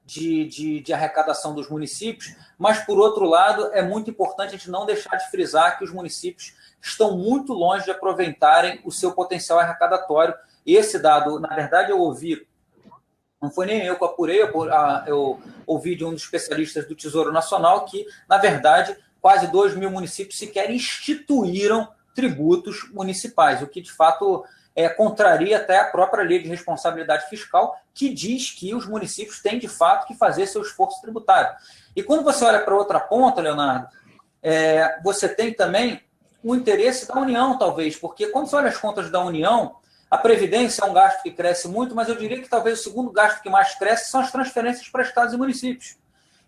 de arrecadação dos municípios, mas, por outro lado, é muito importante a gente não deixar de frisar que os municípios estão muito longe de aproveitarem o seu potencial arrecadatório. Esse dado, na verdade, eu ouvi, não foi nem eu que apurei, eu ouvi de um dos especialistas do Tesouro Nacional que, na verdade, quase 2.000 municípios sequer instituíram tributos municipais, o que, de fato, contraria até a própria lei de responsabilidade fiscal, que diz que os municípios têm, de fato, que fazer seu esforço tributário. E quando você olha para outra ponta, Leonardo, você tem também o interesse da União, talvez, porque quando você olha as contas da União, a Previdência é um gasto que cresce muito, mas eu diria que talvez o segundo gasto que mais cresce são as transferências para estados e municípios.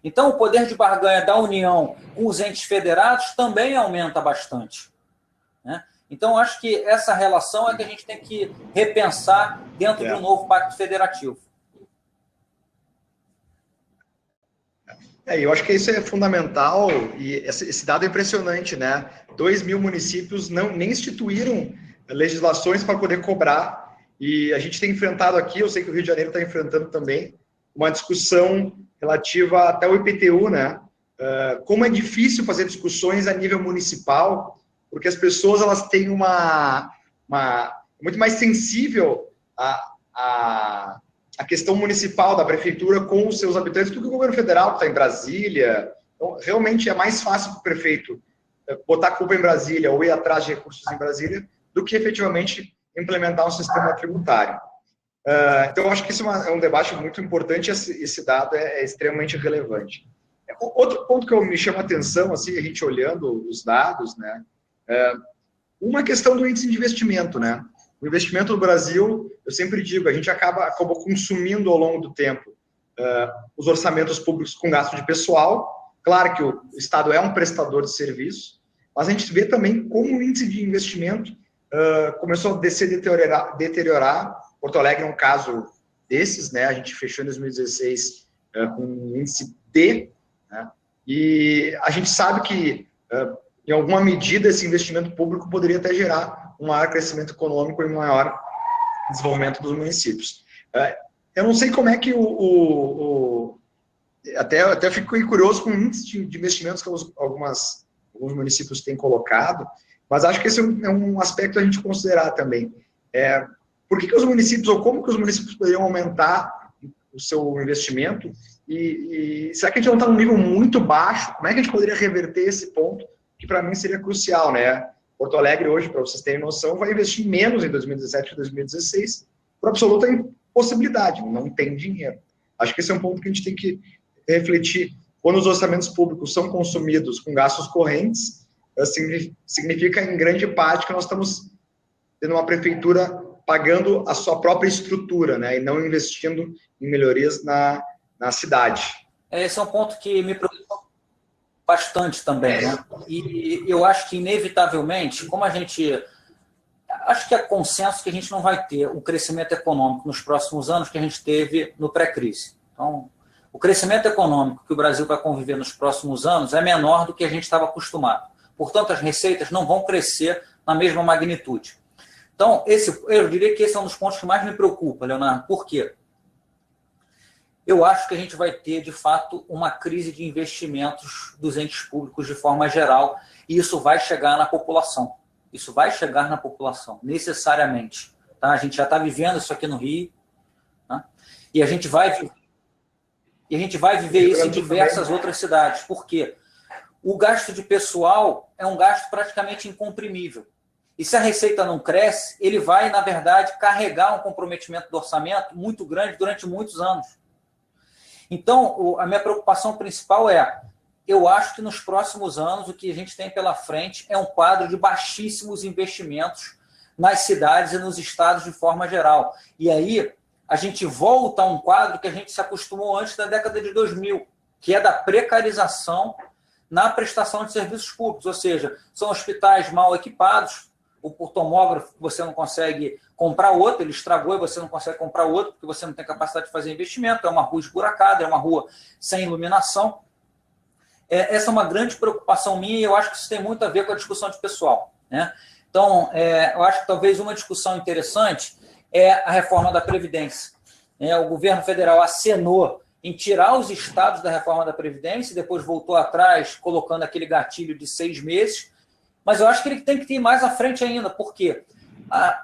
Então, o poder de barganha da União com os entes federados também aumenta bastante, né? Então, acho que essa relação é que a gente tem que repensar dentro do novo Pacto Federativo. Eu acho que isso é fundamental e esse dado é impressionante, né? 2.000 municípios nem instituíram legislações para poder cobrar, e a gente tem enfrentado aqui, eu sei que o Rio de Janeiro está enfrentando também, uma discussão relativa até o IPTU, né? Como é difícil fazer discussões a nível municipal, porque as pessoas elas têm muito mais sensível a questão municipal da prefeitura com os seus habitantes do que o governo federal, que está em Brasília. Então, realmente é mais fácil para o prefeito botar a culpa em Brasília ou ir atrás de recursos em Brasília do que efetivamente implementar um sistema tributário. Então, eu acho que isso é um debate muito importante, esse dado é extremamente relevante. Outro ponto que me chama a atenção, assim, a gente olhando os dados, né, uma questão do índice de investimento, né? O investimento no Brasil, eu sempre digo, a gente acabou consumindo ao longo do tempo os orçamentos públicos com gasto de pessoal. Claro que o Estado é um prestador de serviço, mas a gente vê também como o índice de investimento começou a deteriorar. Porto Alegre é um caso desses, né? A gente fechou em 2016 com um índice D, né? E a gente sabe que, em alguma medida, esse investimento público poderia até gerar um maior crescimento econômico e um maior desenvolvimento dos municípios. Eu não sei como é que até fico curioso com o índice de investimentos que alguns municípios têm colocado, mas acho que esse é um aspecto a gente considerar também. Por que os municípios, ou como que os municípios poderiam aumentar o seu investimento? E será que a gente não está num nível muito baixo? Como é que a gente poderia reverter esse ponto, que para mim seria crucial, né? Porto Alegre hoje, para vocês terem noção, vai investir menos em 2017 e 2016 por absoluta impossibilidade, não tem dinheiro. Acho que esse é um ponto que a gente tem que refletir. Quando os orçamentos públicos são consumidos com gastos correntes, significa em grande parte que nós estamos tendo uma prefeitura pagando a sua própria estrutura, né, e não investindo em melhorias na cidade. Esse é um ponto que me preocupa bastante também, né? E eu acho que, inevitavelmente, como a gente... Acho que é consenso que a gente não vai ter o crescimento econômico nos próximos anos que a gente teve no pré-crise. Então, o crescimento econômico que o Brasil vai conviver nos próximos anos é menor do que a gente estava acostumado. Portanto, as receitas não vão crescer na mesma magnitude. Então, eu diria que esse é um dos pontos que mais me preocupa, Leonardo. Por quê? Eu acho que a gente vai ter, de fato, uma crise de investimentos dos entes públicos de forma geral, e isso vai chegar na população. Isso vai chegar na população, necessariamente. Tá? A gente já está vivendo isso aqui no Rio, tá? E a gente vai viver isso em diversas outras cidades. Por quê? O gasto de pessoal é um gasto praticamente incomprimível. E se a receita não cresce, ele vai, na verdade, carregar um comprometimento do orçamento muito grande durante muitos anos. Então, a minha preocupação principal eu acho que nos próximos anos o que a gente tem pela frente é um quadro de baixíssimos investimentos nas cidades e nos estados de forma geral. E aí a gente volta a um quadro que a gente se acostumou antes da década de 2000, que é da precarização na prestação de serviços públicos, ou seja, são hospitais mal equipados, o tomógrafo você não consegue comprar outro, ele estragou e você não consegue comprar outro porque você não tem capacidade de fazer investimento, é uma rua esburacada, é uma rua sem iluminação. Essa é uma grande preocupação minha e eu acho que isso tem muito a ver com a discussão de pessoal, né? Então, eu acho que talvez uma discussão interessante é a reforma da Previdência. O governo federal acenou em tirar os estados da reforma da Previdência e depois voltou atrás, colocando aquele gatilho de 6 meses, mas eu acho que ele tem que ir mais à frente ainda, porque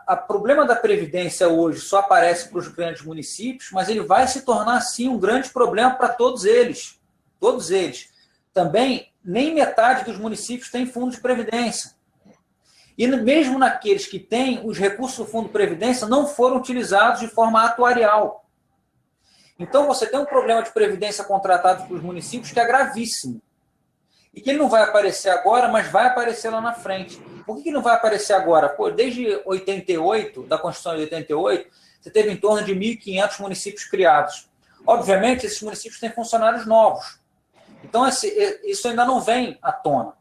o problema da Previdência hoje só aparece para os grandes municípios, mas ele vai se tornar, sim, um grande problema para todos eles. Todos eles. Também, nem metade dos municípios tem fundo de Previdência. E mesmo naqueles que têm, os recursos do Fundo de Previdência não foram utilizados de forma atuarial. Então, você tem um problema de previdência contratado para os municípios que é gravíssimo. E que ele não vai aparecer agora, mas vai aparecer lá na frente. Por que não vai aparecer agora? Pô, desde 88, da Constituição de 88, você teve em torno de 1.500 municípios criados. Obviamente, esses municípios têm funcionários novos. Então, isso ainda não vem à tona.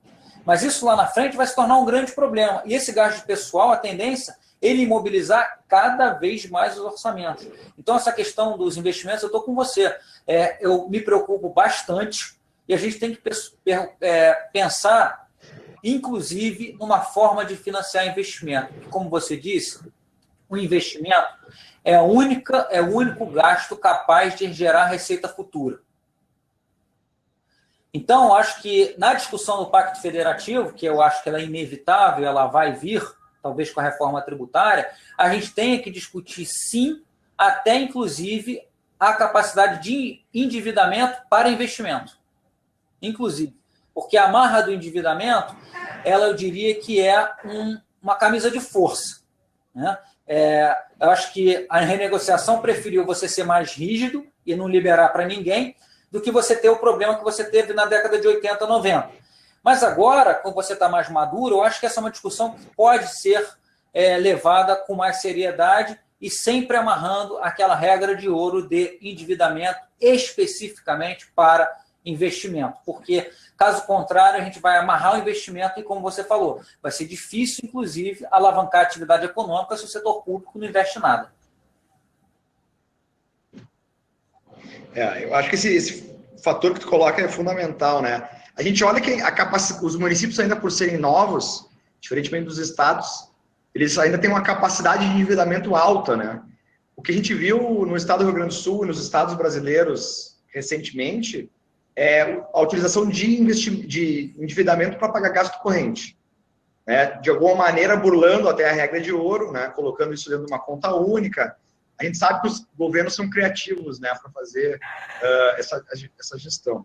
Mas isso lá na frente vai se tornar um grande problema. E esse gasto de pessoal, a tendência é ele imobilizar cada vez mais os orçamentos. Então, essa questão dos investimentos, eu estou com você. Eu me preocupo bastante e a gente tem que pensar, inclusive, numa forma de financiar investimento. Como você disse, o investimento é o único gasto capaz de gerar receita futura. Então, acho que na discussão do Pacto Federativo, que eu acho que ela é inevitável, ela vai vir, talvez com a reforma tributária, a gente tenha que discutir, sim, até inclusive a capacidade de endividamento para investimento. Inclusive, porque a amarra do endividamento, eu diria que é uma camisa de força, né? Eu acho que a renegociação preferiu você ser mais rígido e não liberar para ninguém, do que você ter o problema que você teve na década de 80, 90. Mas agora, como você está mais maduro, eu acho que essa é uma discussão que pode ser levada com mais seriedade e sempre amarrando aquela regra de ouro de endividamento especificamente para investimento. Porque, caso contrário, a gente vai amarrar o investimento e, como você falou, vai ser difícil, inclusive, alavancar a atividade econômica se o setor público não investe nada. Eu acho que esse fator que tu coloca é fundamental, né? A gente olha que os municípios, ainda por serem novos, diferentemente dos estados, eles ainda têm uma capacidade de endividamento alta, né? O que a gente viu no estado do Rio Grande do Sul e nos estados brasileiros recentemente é a utilização de endividamento para pagar gasto corrente, né? De alguma maneira burlando até a regra de ouro, né? Colocando isso dentro de uma conta única. A gente sabe que os governos são criativos, né, para fazer essa gestão.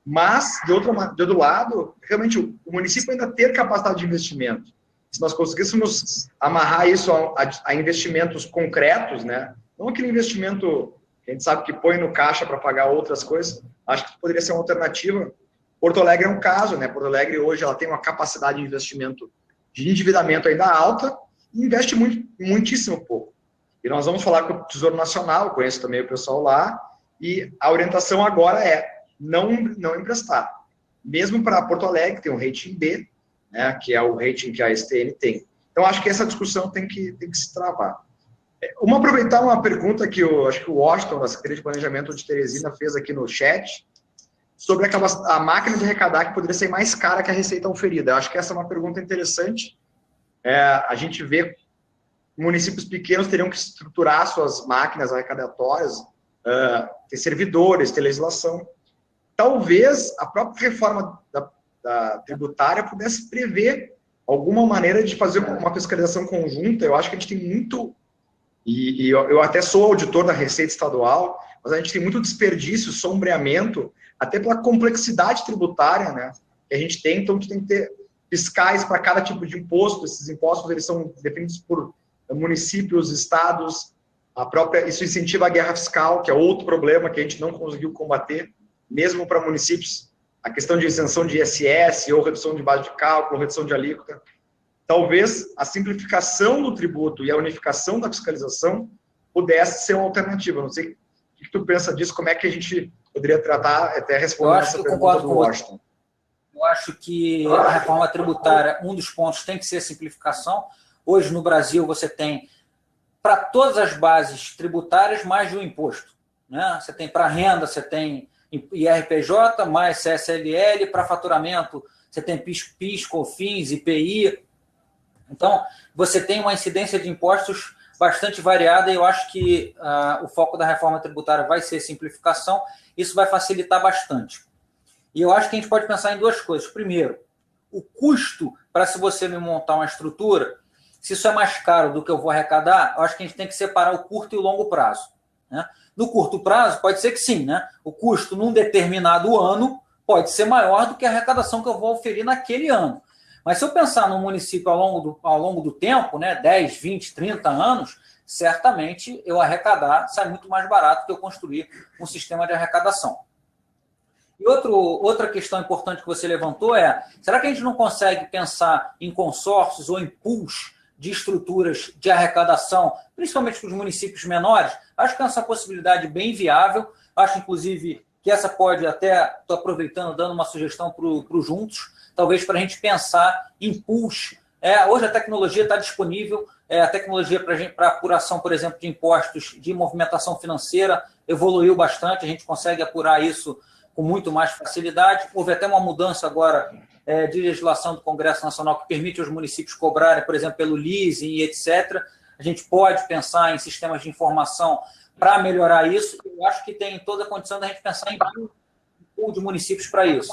Mas, de outro lado, realmente, o município ainda ter capacidade de investimento. Se nós conseguíssemos amarrar isso a investimentos concretos, né, não aquele investimento que a gente sabe que põe no caixa para pagar outras coisas, acho que poderia ser uma alternativa. Porto Alegre é um caso, né? Porto Alegre hoje ela tem uma capacidade de investimento, de endividamento ainda alta e investe muitíssimo pouco. E nós vamos falar com o Tesouro Nacional, conheço também o pessoal lá, e a orientação agora é não emprestar. Mesmo para Porto Alegre, tem um rating B, né, que é o rating que a STN tem. Então, acho que essa discussão tem que se travar. Vamos aproveitar uma pergunta que acho que o Washington, da Secretaria de Planejamento de Teresina, fez aqui no chat, sobre a máquina de arrecadar que poderia ser mais cara que a receita oferida. Eu acho que essa é uma pergunta interessante. A gente vê municípios pequenos teriam que estruturar suas máquinas arrecadatórias, ter servidores, ter legislação. Talvez a própria reforma da tributária pudesse prever alguma maneira de fazer uma fiscalização conjunta. Eu acho que a gente tem muito, e eu até sou auditor da Receita Estadual, mas a gente tem muito desperdício, sombreamento, até pela complexidade tributária, né, que a gente tem. Então, a gente tem que ter fiscais para cada tipo de imposto. Esses impostos, eles são definidos por municípios, estados, isso incentiva a guerra fiscal, que é outro problema que a gente não conseguiu combater, mesmo para municípios, a questão de isenção de ISS, ou redução de base de cálculo, redução de alíquota. Talvez a simplificação do tributo e a unificação da fiscalização pudesse ser uma alternativa. Não sei o que tu pensa disso, como é que a gente poderia tratar, até responder essa pergunta do Washington. Eu acho que a reforma tributária, um dos pontos tem que ser a simplificação. Hoje, no Brasil, você tem, para todas as bases tributárias, mais de um imposto, né? Você tem para renda, você tem IRPJ, mais CSLL, para faturamento, você tem PIS, COFINS, IPI. Então, você tem uma incidência de impostos bastante variada, e eu acho que o foco da reforma tributária vai ser simplificação. Isso vai facilitar bastante. E eu acho que a gente pode pensar em duas coisas. Primeiro, o custo para, se você me montar uma estrutura, se isso é mais caro do que eu vou arrecadar, eu acho que a gente tem que separar o curto e o longo prazo, né? No curto prazo, pode ser que sim, né? O custo num determinado ano pode ser maior do que a arrecadação que eu vou oferir naquele ano. Mas se eu pensar no município ao longo do tempo, né, 10, 20, 30 anos, certamente eu arrecadar sai muito mais barato que eu construir um sistema de arrecadação. E outra questão importante que você levantou é, será que a gente não consegue pensar em consórcios ou em pools de estruturas de arrecadação, principalmente para os municípios menores? Acho que é essa possibilidade bem viável. Acho, inclusive, que essa pode até, estou aproveitando, dando uma sugestão para o Juntos, talvez para a gente pensar em pools. Hoje a tecnologia está disponível, a tecnologia para apuração, por exemplo, de impostos de movimentação financeira evoluiu bastante, a gente consegue apurar isso com muito mais facilidade. Houve até uma mudança agora de legislação do Congresso Nacional que permite aos municípios cobrarem, por exemplo, pelo leasing e etc. A gente pode pensar em sistemas de informação para melhorar isso. Eu acho que tem toda a condição da gente pensar em pool de municípios para isso.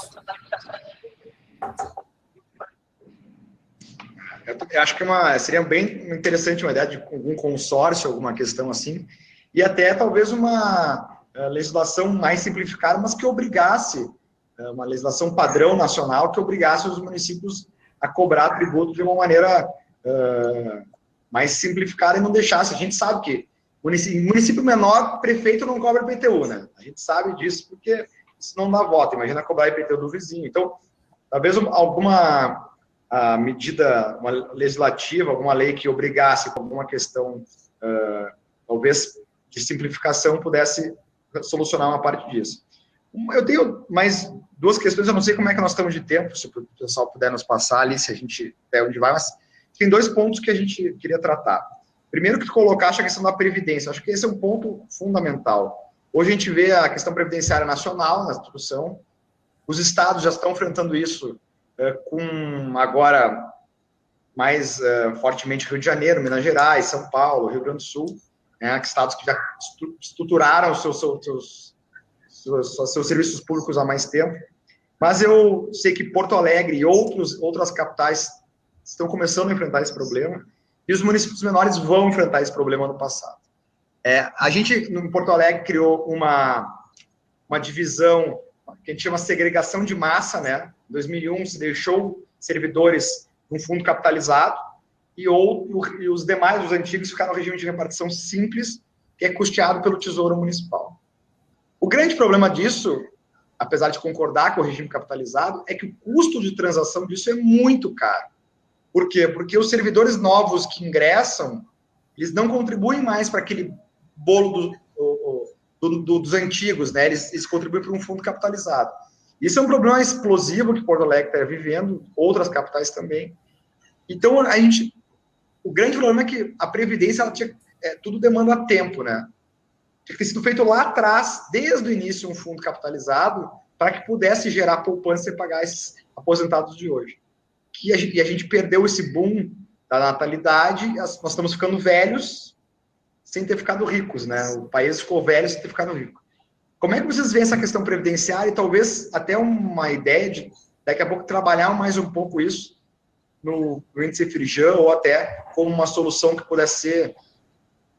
Eu acho que seria bem interessante uma ideia de algum consórcio, alguma questão assim, e até talvez uma legislação mais simplificada, mas que obrigasse, uma legislação padrão nacional, que obrigasse os municípios a cobrar tributo de uma maneira mais simplificada e não deixasse. A gente sabe que município menor, prefeito não cobra IPTU, né? A gente sabe disso porque isso não dá voto. Imagina cobrar IPTU do vizinho. Então, talvez alguma medida legislativa, alguma lei que obrigasse com alguma questão, talvez de simplificação, pudesse solucionar uma parte disso. Eu tenho mais duas questões, eu não sei como é que nós estamos de tempo, se o pessoal puder nos passar ali, se a gente até onde vai, mas tem dois pontos que a gente queria tratar. Primeiro, que tu colocaste a questão da Previdência, acho que esse é um ponto fundamental. Hoje a gente vê a questão previdenciária nacional na discussão, os estados já estão enfrentando isso com agora mais fortemente Rio de Janeiro, Minas Gerais, São Paulo, Rio Grande do Sul, estados que já estruturaram os seus serviços públicos há mais tempo. Mas eu sei que Porto Alegre e outras capitais estão começando a enfrentar esse problema, e os municípios menores vão enfrentar esse problema no passado. A gente, em Porto Alegre, criou uma divisão que a gente chama segregação de massa, né? Em 2001, se deixou servidores num fundo capitalizado, e os demais, os antigos, ficaram no regime de repartição simples, que é custeado pelo Tesouro Municipal. O grande problema disso, apesar de concordar com o regime capitalizado, é que o custo de transação disso é muito caro. Por quê? Porque os servidores novos que ingressam, eles não contribuem mais para aquele bolo dos antigos, né? Eles contribuem para um fundo capitalizado. Isso é um problema explosivo que Porto Alegre está vivendo, outras capitais também. Então, o grande problema é que a Previdência, tudo demanda tempo, né? Tinha que ter sido feito lá atrás, desde o início, um fundo capitalizado, para que pudesse gerar poupança e pagar esses aposentados de hoje. E a gente perdeu esse boom da natalidade, nós estamos ficando velhos sem ter ficado ricos, né? O país ficou velho sem ter ficado rico. Como é que vocês veem essa questão previdenciária e talvez até uma ideia de, daqui a pouco, trabalhar mais um pouco isso no índice Firjan, ou até como uma solução que pudesse ser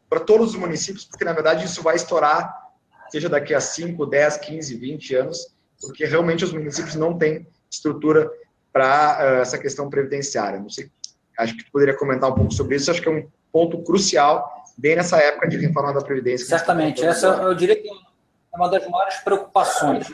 para todos os municípios, porque, na verdade, isso vai estourar, seja daqui a 5, 10, 15, 20 anos, porque realmente os municípios não têm estrutura para essa questão previdenciária. Não sei, acho que tu poderia comentar um pouco sobre isso, acho que é um ponto crucial, bem nessa época de reforma da Previdência. Certamente, essa eu diria que é uma das maiores preocupações.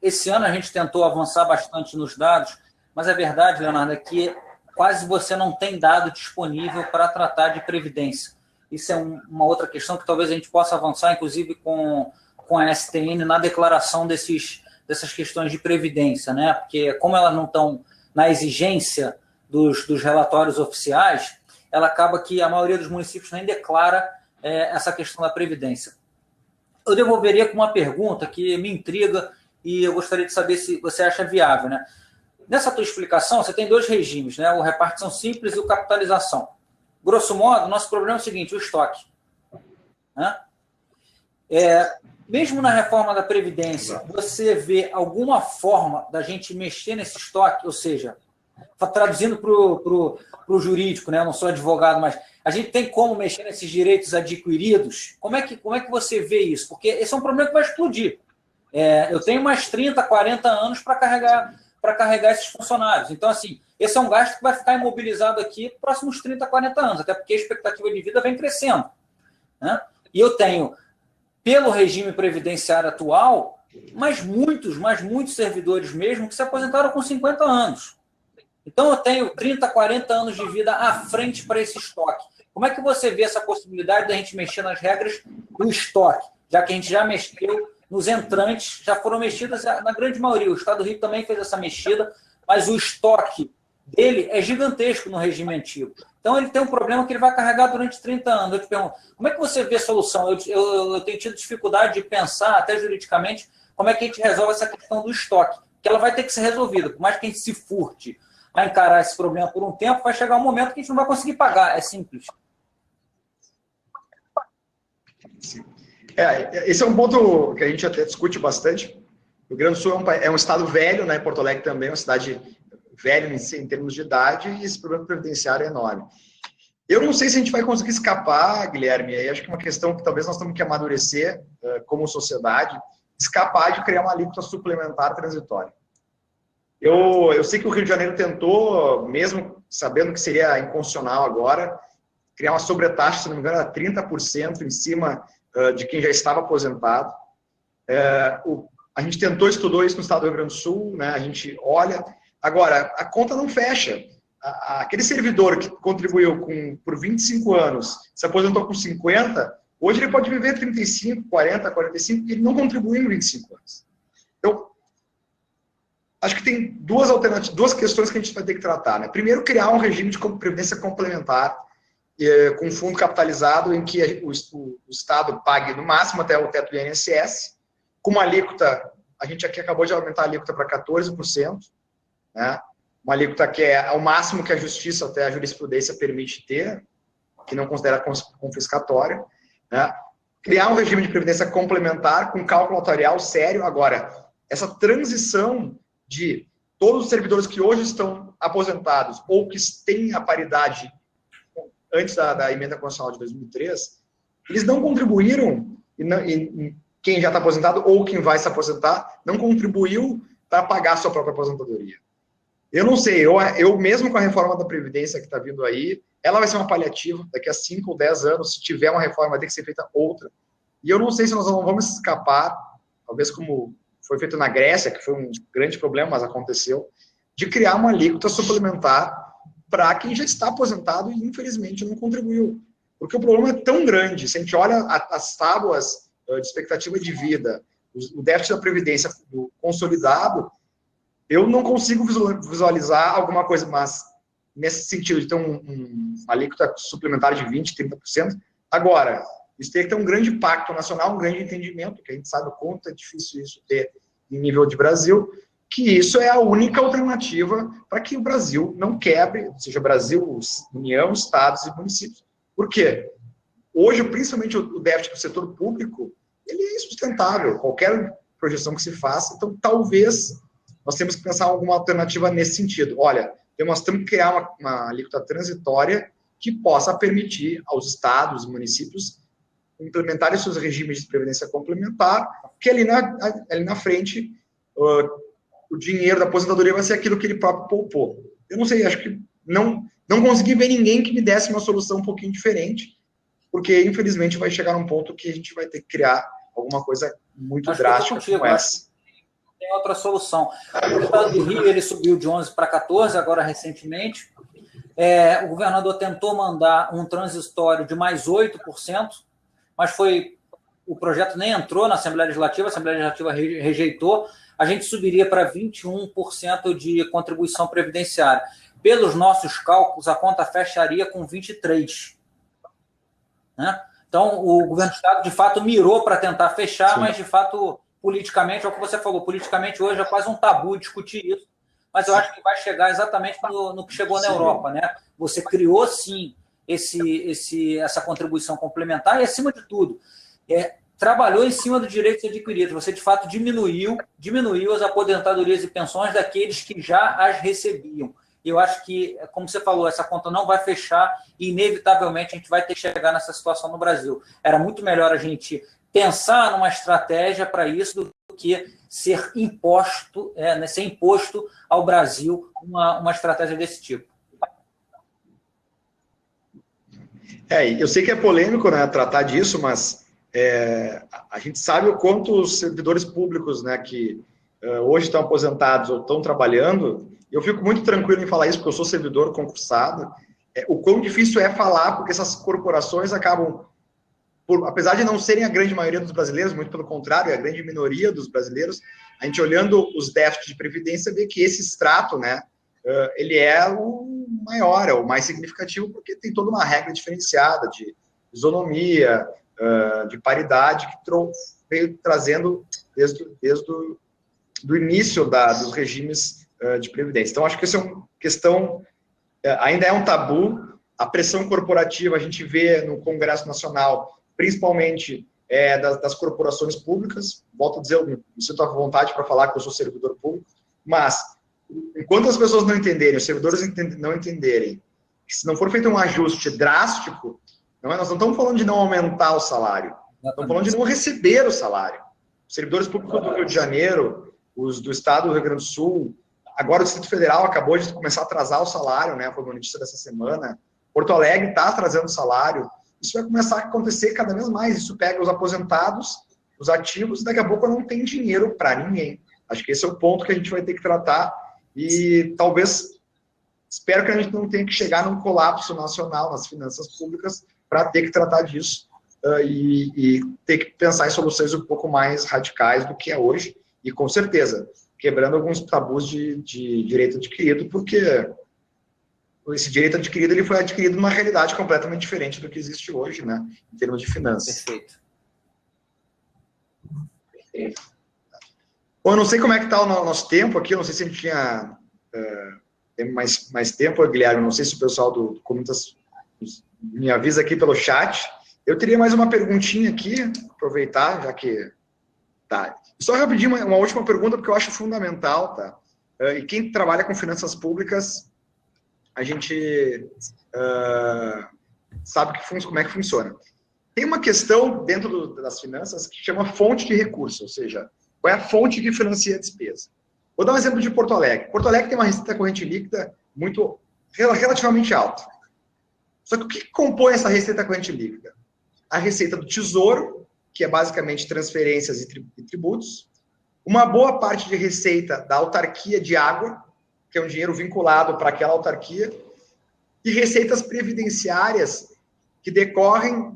Esse ano a gente tentou avançar bastante nos dados, mas a verdade, Leonardo, é que quase você não tem dado disponível para tratar de previdência. Isso é uma outra questão que talvez a gente possa avançar, inclusive, com a STN na declaração dessas questões de previdência, né? Porque como elas não estão na exigência dos relatórios oficiais, ela acaba que a maioria dos municípios nem declara essa questão da previdência. Eu devolveria com uma pergunta que me intriga e eu gostaria de saber se você acha viável, né? Nessa tua explicação, você tem dois regimes, né? O repartição simples e o capitalização. Grosso modo, nosso problema é o seguinte, o estoque. Né? Mesmo na reforma da Previdência, você vê alguma forma da gente mexer nesse estoque? Ou seja, traduzindo para o jurídico, né? Eu não sou advogado, mas a gente tem como mexer nesses direitos adquiridos? Como é que você vê isso? Porque esse é um problema que vai explodir. Eu tenho mais 30, 40 anos para carregar esses funcionários. Então, assim, esse é um gasto que vai ficar imobilizado aqui nos próximos 30, 40 anos, até porque a expectativa de vida vem crescendo. Né? E eu tenho, pelo regime previdenciário atual, mas muitos servidores mesmo que se aposentaram com 50 anos. Então, eu tenho 30, 40 anos de vida à frente para esse estoque. Como é que você vê essa possibilidade da gente mexer nas regras do estoque? Já que a gente já mexeu nos entrantes, já foram mexidas na grande maioria. O Estado do Rio também fez essa mexida, mas o estoque dele é gigantesco no regime antigo. Então, ele tem um problema que ele vai carregar durante 30 anos. Eu te pergunto, como é que você vê a solução? Eu tenho tido dificuldade de pensar, até juridicamente, como é que a gente resolve essa questão do estoque, que ela vai ter que ser resolvida. Por mais que a gente se furte a encarar esse problema por um tempo, vai chegar um momento que a gente não vai conseguir pagar. É simples. Sim. Esse é um ponto que a gente até discute bastante. O Rio Grande do Sul é um estado velho, né? Porto Alegre também é uma cidade velha em termos de idade, e esse problema previdenciário é enorme. Eu não sei se a gente vai conseguir escapar, Guilherme, aí acho que é uma questão que talvez nós temos que amadurecer como sociedade, escapar de criar uma alíquota suplementar transitória. Eu sei que o Rio de Janeiro tentou, mesmo sabendo que seria inconstitucional agora, criar uma sobretaxa, se não me engano, era 30% em cima de quem já estava aposentado. A gente estudou isso no estado do Rio Grande do Sul, né? A gente olha. Agora, a conta não fecha. Aquele servidor que contribuiu por 25 anos, se aposentou com 50, hoje ele pode viver 35, 40, 45, e ele não contribuiu em 25 anos. Então, acho que tem duas questões que a gente vai ter que tratar, né? Primeiro, criar um regime de previdência complementar, com fundo capitalizado, em que o Estado pague no máximo até o teto do INSS, com uma alíquota, a gente aqui acabou de aumentar a alíquota para 14%, né? Uma alíquota que é ao máximo que a justiça, até a jurisprudência, permite ter, que não considera confiscatória, né? Criar um regime de previdência complementar com cálculo atuarial sério. Agora, essa transição de todos os servidores que hoje estão aposentados ou que têm a paridade antes da emenda constitucional de 2003, eles não contribuíram, e quem já está aposentado ou quem vai se aposentar, não contribuiu para pagar a sua própria aposentadoria. Eu não sei, eu mesmo com a reforma da Previdência que está vindo aí, ela vai ser uma paliativa, daqui a 5 ou 10 anos, se tiver uma reforma, vai ter que ser feita outra. E eu não sei se nós não vamos escapar, talvez como foi feito na Grécia, que foi um grande problema, mas aconteceu, de criar uma alíquota suplementar para quem já está aposentado e, infelizmente, não contribuiu. Porque o problema é tão grande, se a gente olha as tábuas de expectativa de vida, o déficit da Previdência consolidado, eu não consigo visualizar alguma coisa, mas nesse sentido de ter uma alíquota suplementar de 20%, 30%. Agora, isso tem que ter um grande pacto nacional, um grande entendimento, que a gente sabe o quanto é difícil isso ter em nível de Brasil, que isso é a única alternativa para que o Brasil não quebre, ou seja, Brasil, União, Estados e municípios. Por quê? Hoje, principalmente o déficit do setor público, ele é insustentável, qualquer projeção que se faça. Então, talvez nós temos que pensar em alguma alternativa nesse sentido. Olha, nós temos que criar uma alíquota transitória que possa permitir aos estados e municípios implementarem seus regimes de previdência complementar, que ali na frente o dinheiro da aposentadoria vai ser aquilo que ele próprio poupou. Eu não sei, acho que não consegui ver ninguém que me desse uma solução um pouquinho diferente, porque, infelizmente, vai chegar num ponto que a gente vai ter que criar alguma coisa muito drástica como essa. Tem outra solução. O estado do Rio ele subiu de 11 para 14, agora recentemente. O governador tentou mandar um transitório de mais 8%, mas o projeto nem entrou na Assembleia Legislativa, a Assembleia Legislativa rejeitou. A gente subiria para 21% de contribuição previdenciária. Pelos nossos cálculos, a conta fecharia com 23%. Né? Então, o governo do Estado, de fato, mirou para tentar fechar, sim, mas, de fato, politicamente, é o que você falou, politicamente hoje é quase um tabu discutir isso, mas eu acho que vai chegar exatamente no que chegou na Europa. Né? Você criou, sim, essa contribuição complementar e, acima de tudo, trabalhou em cima do direito adquirido. Você, de fato, diminuiu as aposentadorias e pensões daqueles que já as recebiam. E eu acho que, como você falou, essa conta não vai fechar e, inevitavelmente, a gente vai ter que chegar nessa situação no Brasil. Era muito melhor a gente pensar numa estratégia para isso do que ser imposto ao Brasil uma estratégia desse tipo. Eu sei que é polêmico, né, tratar disso, mas a gente sabe o quanto os servidores públicos, né, que hoje estão aposentados ou estão trabalhando, eu fico muito tranquilo em falar isso, porque eu sou servidor concursado, o quão difícil é falar, porque essas corporações acabam, apesar de não serem a grande maioria dos brasileiros, muito pelo contrário, é a grande minoria dos brasileiros, a gente olhando os déficits de previdência vê que esse extrato, né, ele é o maior, é o mais significativo, porque tem toda uma regra diferenciada de isonomia, de paridade, que veio trazendo desde do início dos regimes de previdência. Então, acho que essa é uma questão, ainda é um tabu. A pressão corporativa a gente vê no Congresso Nacional, principalmente das corporações públicas. Volto a dizer, eu me sinto à vontade para falar que eu sou servidor público, mas enquanto as pessoas não entenderem, os servidores não entenderem, que se não for feito um ajuste drástico, nós não estamos falando de não aumentar o salário, estamos falando de não receber o salário. Os servidores públicos do Rio de Janeiro, os do Estado do Rio Grande do Sul, agora o Distrito Federal acabou de começar a atrasar o salário, né? Foi uma notícia dessa semana. Porto Alegre está atrasando o salário. Isso vai começar a acontecer cada vez mais. Isso pega os aposentados, os ativos, e daqui a pouco não tem dinheiro para ninguém. Acho que esse é o ponto que a gente vai ter que tratar e talvez, espero que a gente não tenha que chegar num colapso nacional nas finanças públicas para ter que tratar disso e ter que pensar em soluções um pouco mais radicais do que é hoje. E, com certeza, quebrando alguns tabus de direito adquirido, porque esse direito adquirido ele foi adquirido numa realidade completamente diferente do que existe hoje, né, em termos de finanças. Perfeito. Bom, eu não sei como é que está o nosso tempo aqui, eu não sei se a gente tinha mais tempo, Guilherme, não sei se o pessoal do Comunitas me avisa aqui pelo chat. Eu teria mais uma perguntinha aqui, aproveitar, já que... Tá. Só rapidinho, uma última pergunta, porque eu acho fundamental, tá? E quem trabalha com finanças públicas, a gente sabe como é que funciona. Tem uma questão dentro das finanças que chama fonte de recurso, ou seja, qual é a fonte que financia a despesa. Vou dar um exemplo de Porto Alegre. Porto Alegre tem uma receita corrente líquida relativamente alta. Só que o que compõe essa receita corrente líquida? A receita do Tesouro, que é basicamente transferências e tributos, uma boa parte de receita da autarquia de água, que é um dinheiro vinculado para aquela autarquia, e receitas previdenciárias que decorrem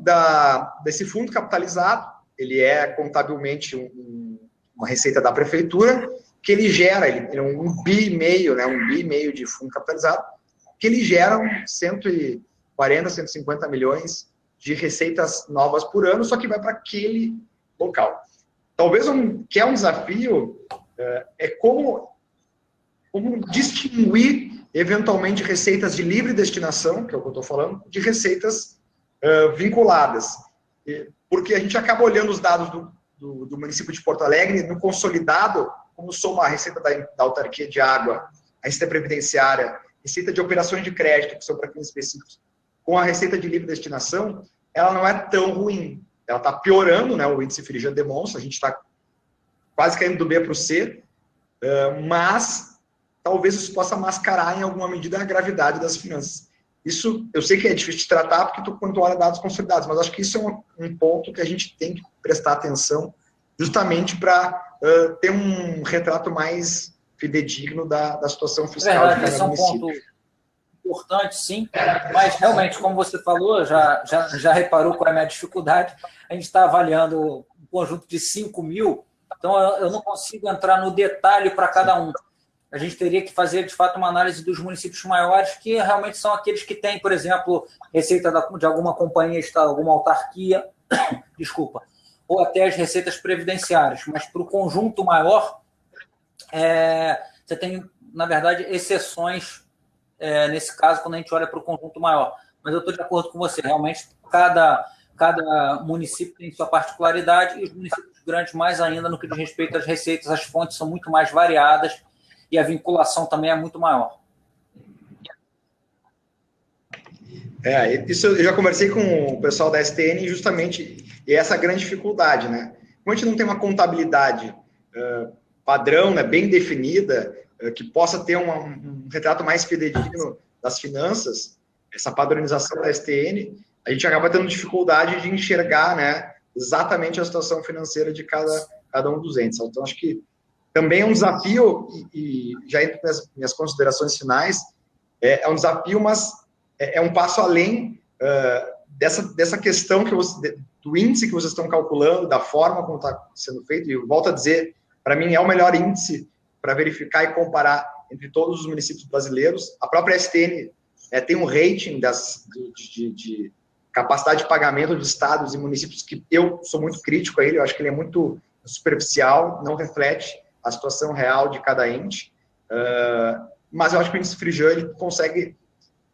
desse fundo capitalizado. Ele é contabilmente uma receita da prefeitura, que ele gera, ele é um bi e meio, né, um bi e meio de fundo capitalizado, que ele gera 140, 150 milhões de receitas novas por ano, só que vai para aquele local. Talvez que é um desafio é como distinguir, eventualmente, receitas de livre destinação, que é o que eu estou falando, de receitas vinculadas. Porque a gente acaba olhando os dados do município de Porto Alegre, no consolidado, como soma a receita da autarquia de água, a receita previdenciária, receita de operações de crédito, que são para fins específicos, com a receita de livre destinação, ela não é tão ruim. Ela está piorando, né? O índice Firjan demonstra, a gente está quase caindo do B para o C, mas talvez isso possa mascarar em alguma medida a gravidade das finanças. Isso, eu sei que é difícil de tratar, porque quando tu olha dados consolidados, mas acho que isso é um ponto que a gente tem que prestar atenção, justamente para ter um retrato mais fidedigno da situação fiscal. É verdade, esse é um ponto importante, sim, mas realmente, como você falou, já reparou qual é a minha dificuldade, a gente está avaliando um conjunto de 5 mil, então eu não consigo entrar no detalhe para cada um. A gente teria que fazer, de fato, uma análise dos municípios maiores, que realmente são aqueles que têm, por exemplo, receita de alguma companhia, alguma autarquia, desculpa, ou até as receitas previdenciárias. Mas para o conjunto maior, você tem, na verdade, exceções nesse caso, quando a gente olha para o conjunto maior. Mas eu estou de acordo com você, realmente, cada município tem sua particularidade, e os municípios grandes mais ainda no que diz respeito às receitas, as fontes são muito mais variadas, e a vinculação também é muito maior. Isso eu já conversei com o pessoal da STN, justamente, e essa grande dificuldade, né? Como a gente não tem uma contabilidade padrão, né, bem definida, que possa ter um retrato mais fidedigno das finanças, essa padronização da STN, a gente acaba tendo dificuldade de enxergar, né, exatamente a situação financeira de cada um dos entes. Então, acho que também é um desafio, e já entre minhas considerações finais, é um desafio, mas é um passo além dessa questão do índice que vocês estão calculando, da forma como está sendo feito, e eu volto a dizer, para mim é o melhor índice para verificar e comparar entre todos os municípios brasileiros. A própria STN tem um rating de capacidade de pagamento de estados e municípios que eu sou muito crítico a ele, eu acho que ele é muito superficial, não reflete a situação real de cada ente, mas eu acho que o índice Frijan ele consegue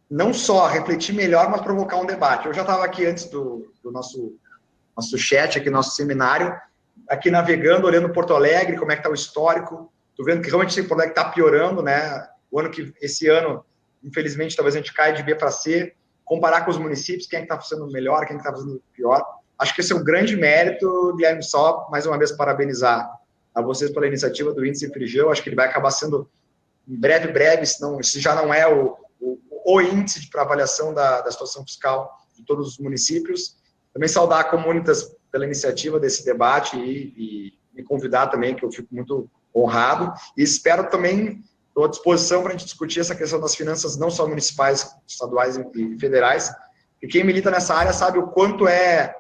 não só refletir melhor, mas provocar um debate. Eu já estava aqui antes do nosso chat, aqui nosso seminário, aqui navegando, olhando Porto Alegre, como é que está o histórico, estou vendo que realmente Porto Alegre está piorando, né? Esse ano, infelizmente, talvez a gente caia de B para C, comparar com os municípios, quem é que está fazendo melhor, quem é que está fazendo pior. Acho que esse é um grande mérito, Guilherme, só, mais uma vez, parabenizar a vocês pela iniciativa do Índice Frijan. Eu acho que ele vai acabar sendo em breve, se já não é o índice para avaliação da situação fiscal de todos os municípios. Também saudar a Comunitas pela iniciativa desse debate e me convidar também, que eu fico muito honrado. E espero também, estou à disposição para a gente discutir essa questão das finanças, não só municipais, estaduais e federais. E quem milita nessa área sabe o quanto é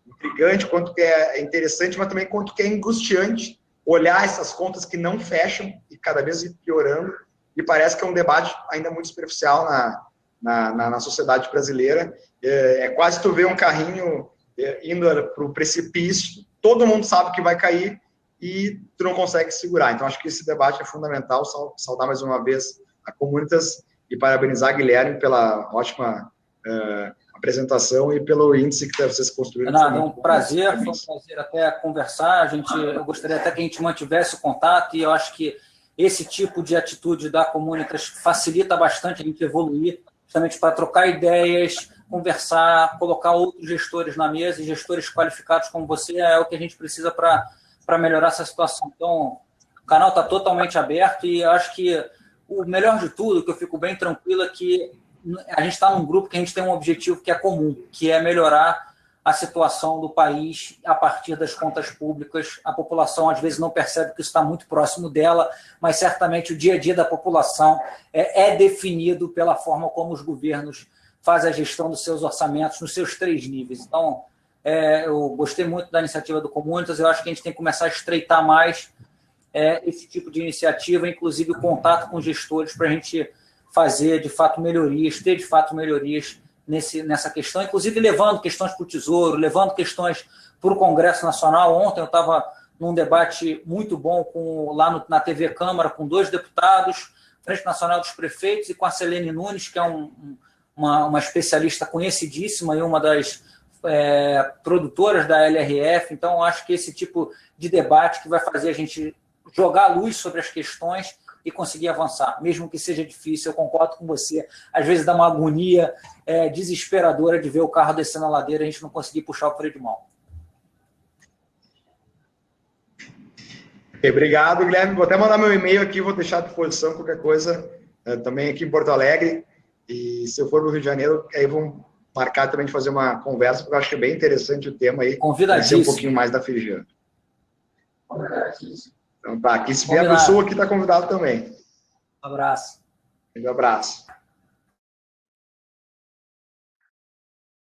intrigante, quanto que é interessante, mas também quanto que é angustiante olhar essas contas que não fecham e cada vez ir piorando. E parece que é um debate ainda muito superficial na sociedade brasileira. É quase tu ver um carrinho indo para o precipício, todo mundo sabe que vai cair e tu não consegue segurar. Então, acho que esse debate é fundamental. Saudar mais uma vez a Comunitas e parabenizar a Guilherme pela ótima apresentação e pelo índice que vocês construíram. Renato, foi um prazer até conversar. Eu gostaria até que a gente mantivesse o contato, e eu acho que esse tipo de atitude da Comunitas facilita bastante a gente evoluir, justamente para trocar ideias, conversar, colocar outros gestores na mesa, e gestores qualificados como você é o que a gente precisa para melhorar essa situação. Então, o canal está totalmente aberto, e eu acho que o melhor de tudo, que eu fico bem tranquilo, é que a gente está num grupo que a gente tem um objetivo que é comum, que é melhorar a situação do país a partir das contas públicas. A população, às vezes, não percebe que isso está muito próximo dela, mas certamente o dia a dia da população é definido pela forma como os governos fazem a gestão dos seus orçamentos nos seus 3 níveis. Então, eu gostei muito da iniciativa do Comunitas. Eu acho que a gente tem que começar a estreitar mais esse tipo de iniciativa, inclusive o contato com gestores, para a gente fazer, de fato, melhorias, ter, de fato, melhorias nessa questão, inclusive levando questões para o Tesouro, levando questões para o Congresso Nacional. Ontem eu estava num debate muito bom lá na TV Câmara com 2 deputados, Frente Nacional dos Prefeitos, e com a Selene Nunes, que é uma especialista conhecidíssima e uma das produtoras da LRF. Então, eu acho que esse tipo de debate que vai fazer a gente jogar luz sobre as questões e conseguir avançar, mesmo que seja difícil. Eu concordo com você, às vezes dá uma agonia desesperadora de ver o carro descendo a ladeira e a gente não conseguir puxar o freio de mão. Obrigado, Guilherme. Vou até mandar meu e-mail aqui, vou deixar à disposição qualquer coisa, também aqui em Porto Alegre, e se eu for para o Rio de Janeiro, aí vamos marcar também de fazer uma conversa, porque eu acho que é bem interessante o tema aí, conhecer um pouquinho mais da Frijan. Então tá, aqui se vier para o Sul, aqui está convidado também. Um abraço. Um abraço.